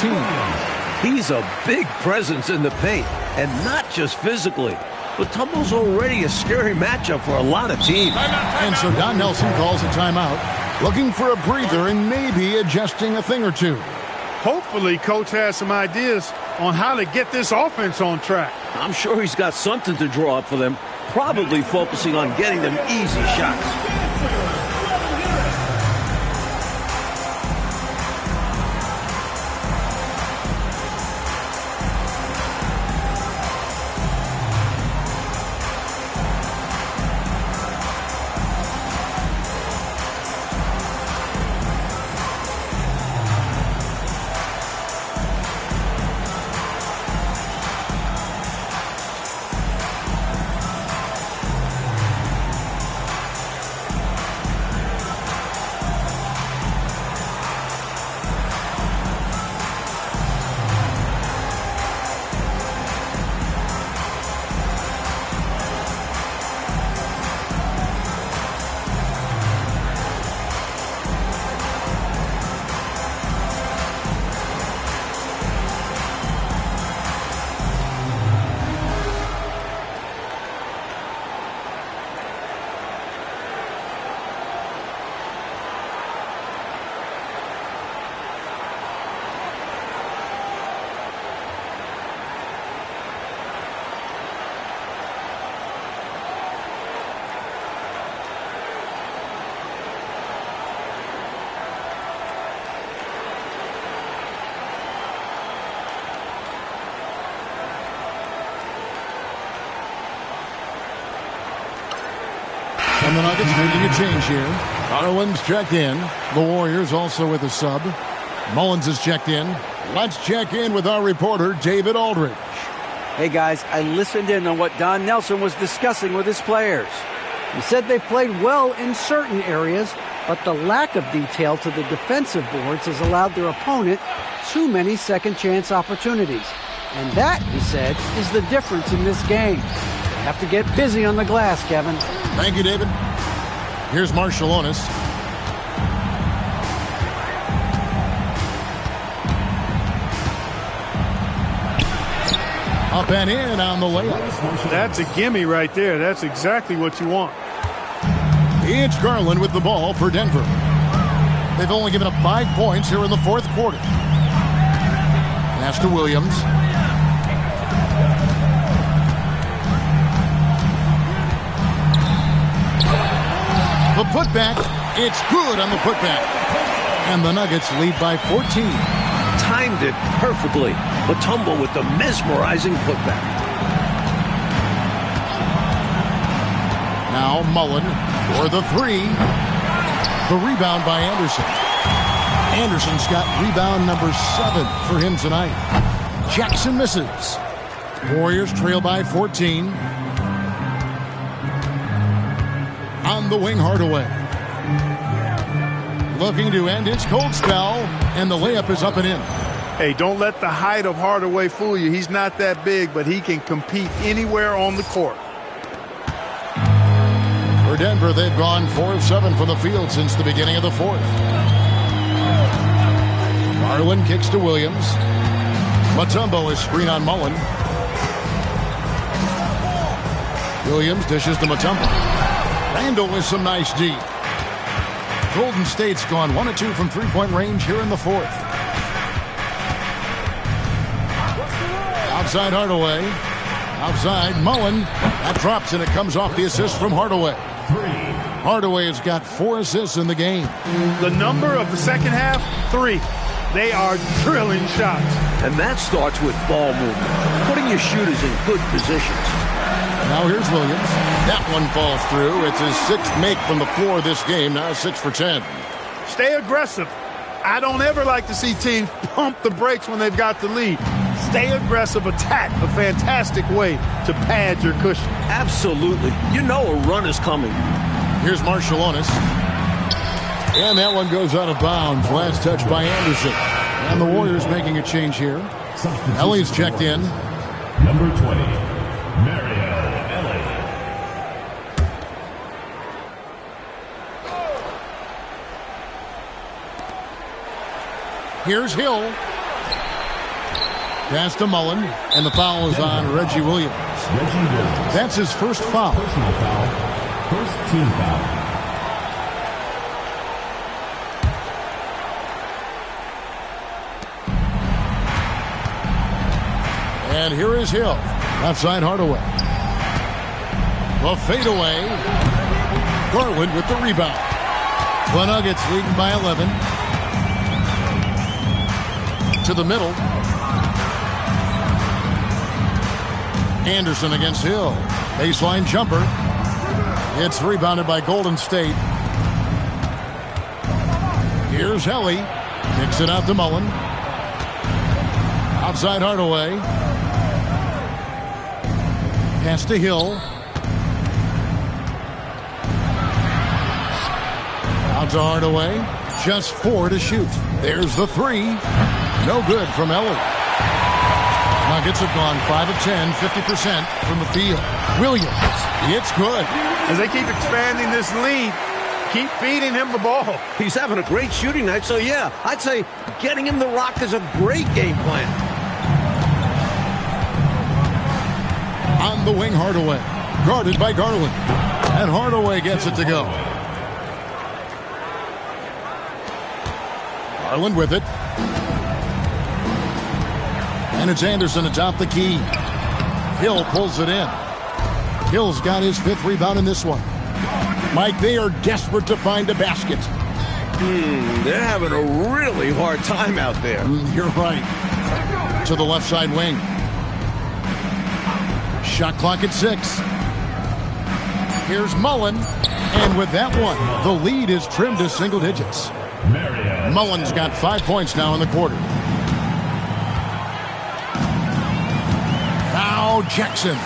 He's a big presence in the paint, and not just physically. Mutombo's already a scary matchup for a lot of teams. And so Don Nelson calls a timeout, looking for a breather and maybe adjusting a thing or two. Hopefully, Coach has some ideas on how to get this offense on track. I'm sure he's got something to draw up for them, probably focusing on getting them easy shots. And the Nuggets making a change here. Garland's checked in. The Warriors also with a sub. Mullins is checked in. Let's check in with our reporter, David Aldridge. Hey, guys, I listened in on what Don Nelson was discussing with his players. He said they've played well in certain areas, but the lack of detail to the defensive boards has allowed their opponent too many second-chance opportunities. And that, he said, is the difference in this game. They have to get busy on the glass, Kevin. Thank you, David. Here's Marshallonis. Up and in on the layup. That's a gimme right there. That's exactly what you want. It's Garland with the ball for Denver. They've only given up 5 points here in the fourth quarter. Pass to Williams. The putback, it's good on the putback. And the Nuggets lead by 14. Timed it perfectly. Mutombo with the mesmerizing putback. Now Mullen for the 3. The rebound by Anderson. Anderson's got rebound number 7 for him tonight. Jackson misses. Warriors trail by 14. On the wing, Hardaway. Looking to end his cold spell, and the layup is up and in. Hey, don't let the height of Hardaway fool you. He's not that big, but he can compete anywhere on the court. For Denver, they've gone 4 of 7 from the field since the beginning of the fourth. Garland kicks to Williams. Mutombo is screen on Mullen. Williams dishes to Mutombo. Randall with some nice D. Golden State's gone 1 of 2 from three-point range here in the fourth. Outside Hardaway. Outside Mullen. That drops and it comes off the assist from Hardaway. Hardaway has got 4 assists in the game. The number of the second half, 3. They are drilling shots. And that starts with ball movement, putting your shooters in good positions. Now here's Williams. That one falls through. It's his 6th make from the floor this game. Now 6 for 10. Stay aggressive. I don't ever like to see teams pump the brakes when they've got the lead. Stay aggressive, attack, a fantastic way to pad your cushion. Absolutely. You know a run is coming. Here's Marciulionis. And that one goes out of bounds. Last touch by Anderson. And the Warriors making a change here. Ellie's checked in. Number 20, Mario Ellie. Here's Hill. Pass to Mullen. And the foul is on Reggie Williams. That's his first foul. Personal foul. First team foul. And here is Hill. Left side Hardaway. The fadeaway. Garland with the rebound. The Nuggets leading by 11. To the middle. Anderson against Hill. Baseline jumper. It's rebounded by Golden State. Here's Helly. Kicks it out to Mullen. Outside Hardaway. Pass to Hill. Out to Hardaway. Just 4 to shoot. There's the 3. No good from Ellie. Nuggets have gone 5 of 10, 50% from the field. Williams. It's good. As they keep expanding this lead, keep feeding him the ball. He's having a great shooting night, so yeah, I'd say getting him the rock is a great game plan. On the wing, Hardaway. Guarded by Garland. And Hardaway gets it to go. Garland with it. And it's Anderson atop the key. Hill pulls it in. Hill's got his 5th rebound in this one. Mike, they are desperate to find a basket. They're having a really hard time out there. You're right. To the left side wing. Shot clock at 6. Here's Mullen. And with that one, the lead is trimmed to single digits. Mullen's got 5 points now in the quarter. Now Jackson.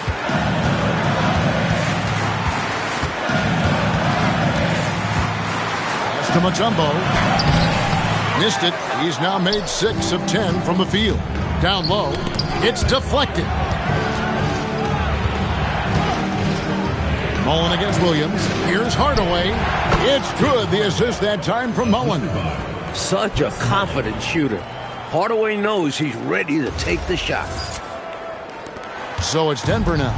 Pass to Mutombo. Missed it. He's now made 6 of 10 from the field. Down low. It's deflected. Mullen against Williams. Here's Hardaway. It's good. The assist that time from Mullen. Such a confident shooter. Hardaway knows he's ready to take the shot. So it's Denver now.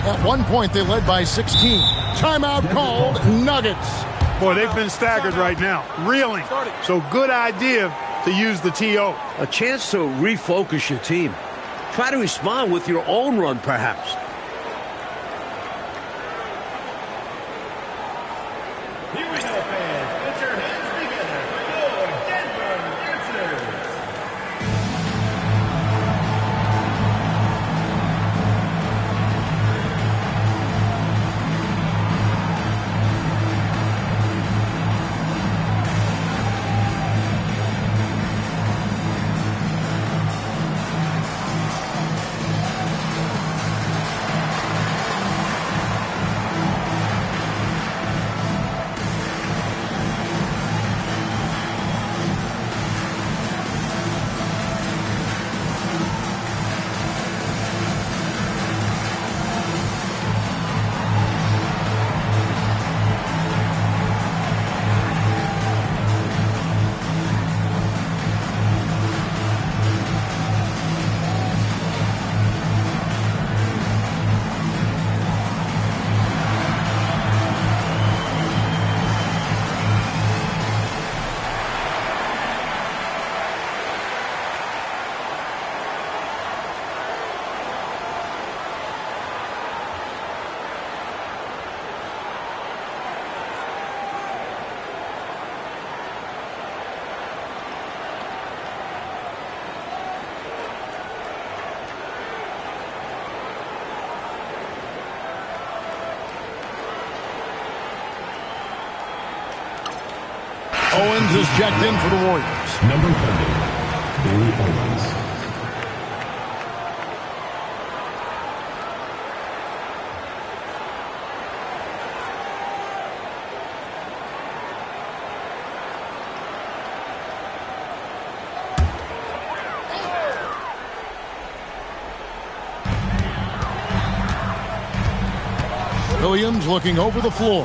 At one point, they led by 16. Timeout called. Nuggets. Boy, they've been staggered right now. Reeling. So good idea to use the TO. A chance to refocus your team. Try to respond with your own run, perhaps. Here we go, fans. Put your hands together for Denver Nuggets. Owens is checked in for the Warriors. Number 30, Billy Owens. Williams looking over the floor.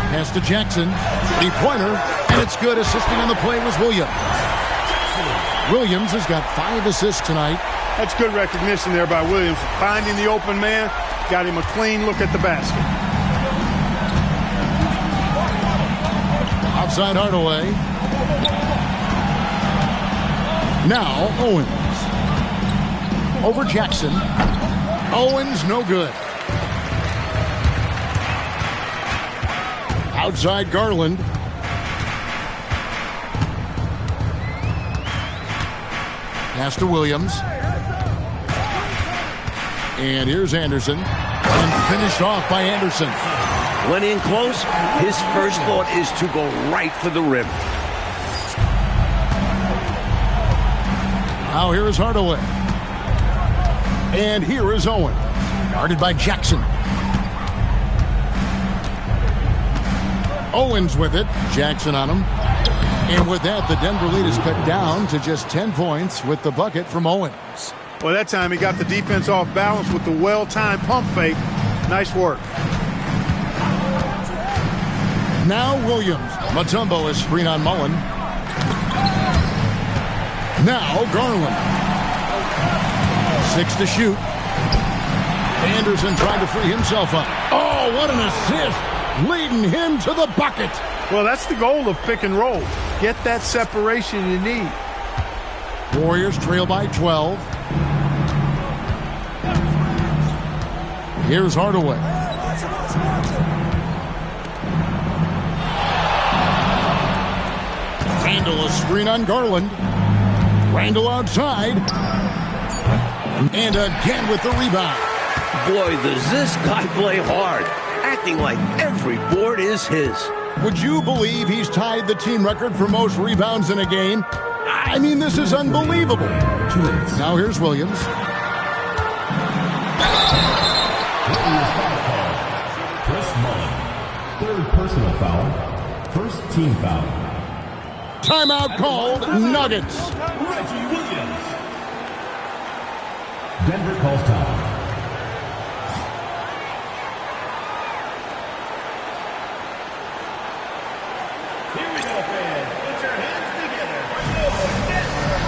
Pass to Jackson. Three-pointer, and it's good. Assisting on the play was Williams. Williams has got 5 assists tonight. That's good recognition there by Williams. Finding the open man, got him a clean look at the basket. Outside Hardaway. Now Owens. Over Jackson. Owens, no good. Outside Garland. Pass to Williams. And here's Anderson. And finished off by Anderson. When in close, his first thought is to go right for the rim. Now here is Hardaway. And here is Owen. Guarded by Jackson. Owens with it. Jackson on him. And with that, the Denver lead is cut down to just 10 points with the bucket from Owens. Well, that time he got the defense off balance with the well-timed pump fake. Nice work. Now Williams. Mutombo is screen on Mullen. Now Garland. 6 to shoot. Anderson trying to free himself up. Oh, what an assist. Leading him to the bucket. Well, that's the goal of pick and roll. Get that separation you need. Warriors trail by 12. Here's Hardaway. Randall a screen on Garland. Randall outside. And again with the rebound. Boy, does this guy play hard, acting like every board is his. Would you believe he's tied the team record for most rebounds in a game? I mean, this is unbelievable. 2 minutes. Now here's Williams. Chris Mullen. 3rd personal foul. 1st team foul. Timeout called. Nuggets. Reggie Williams. Denver calls time. Here we go, fans. Put your hands together for Denver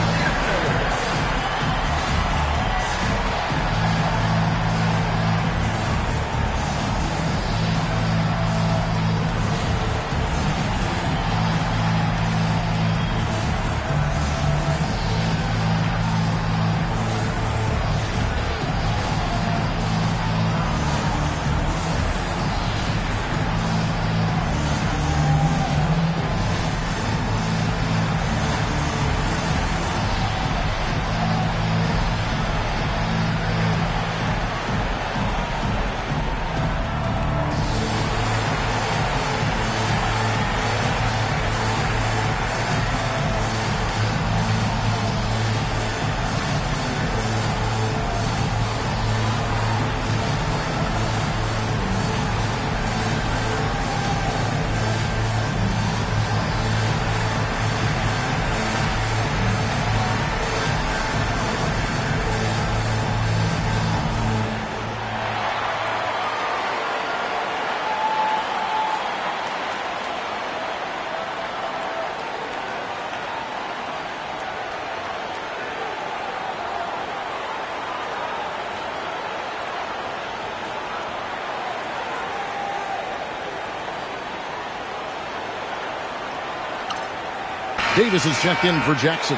Davis is checked in for Jackson.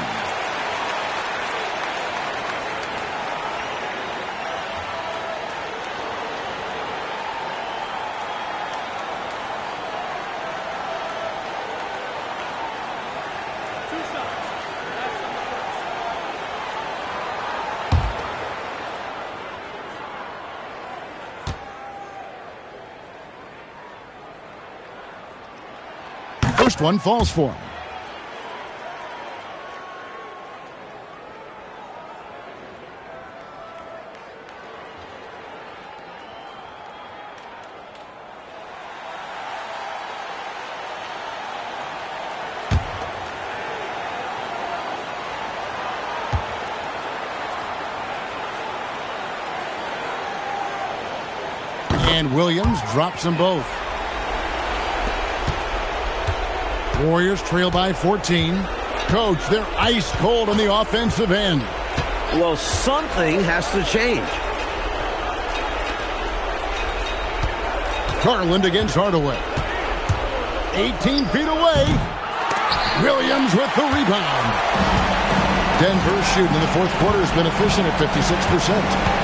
First one falls for him. And Williams drops them both. Warriors trail by 14. Coach, they're ice cold on the offensive end. Well, something has to change. Garland against Hardaway. 18 feet away. Williams with the rebound. Denver's shooting in the fourth quarter has been efficient at 56%.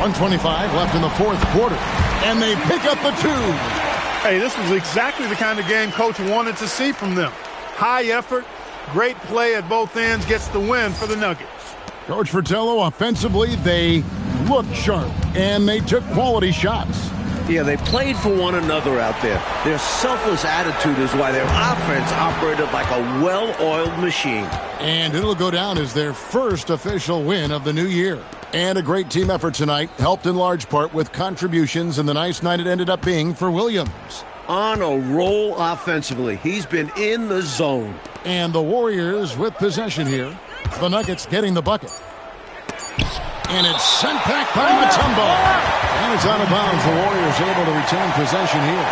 1:25 left in the fourth quarter, and they pick up the two. Hey, this was exactly the kind of game Coach wanted to see from them. High effort, great play at both ends, gets the win for the Nuggets. Coach Fratello, offensively, they looked sharp, and they took quality shots. Yeah, they played for one another out there. Their selfless attitude is why their offense operated like a well-oiled machine. And it'll go down as their first official win of the new year. And a great team effort tonight, helped in large part with contributions in the nice night it ended up being for Williams. On a roll offensively. He's been in the zone. And the Warriors with possession here. The Nuggets getting the bucket. And it's sent back by Mutombo. And it's out of bounds. The Warriors able to retain possession here.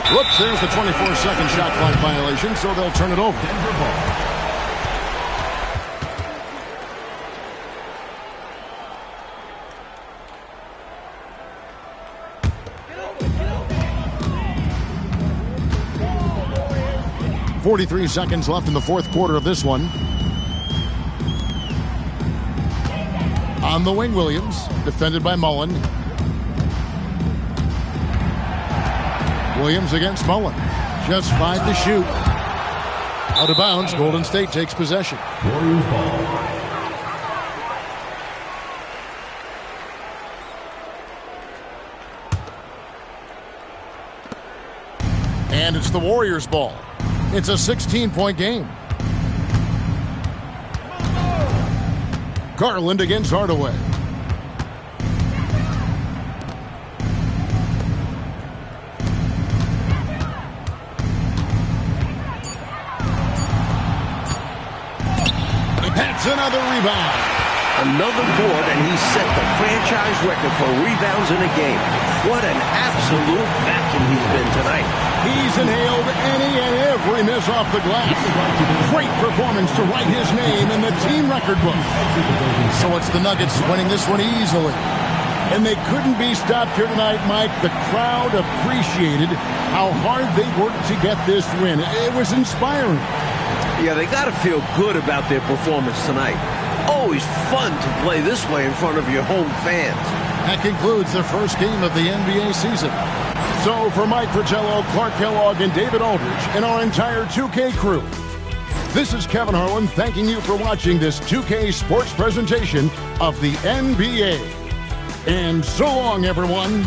Whoops, there's the 24-second shot clock violation, so they'll turn it over. Denver ball. – 43 seconds left in the fourth quarter of this one. On the wing, Williams, defended by Mullen. Williams against Mullen. Just 5 to shoot. Out of bounds, Golden State takes possession. Warriors ball. And it's the Warriors ball. It's a 16-point game. Garland against Hardaway. That's another rebound. Another board, and he set the franchise record for rebounds in a game. What an absolute vacuum he's been tonight. He's inhaled any and every miss off the glass. Great performance to write his name in the team record book. So it's the Nuggets winning this one easily. And they couldn't be stopped here tonight, Mike. The crowd appreciated how hard they worked to get this win. It was inspiring. Yeah, they got to feel good about their performance tonight. Always fun to play this way in front of your home fans. That concludes the first game of the NBA season. So for Mike Fratello, Clark Kellogg, and David Aldridge, and our entire 2K crew, this is Kevin Harlan thanking you for watching this 2K sports presentation of the NBA. And so long, everyone.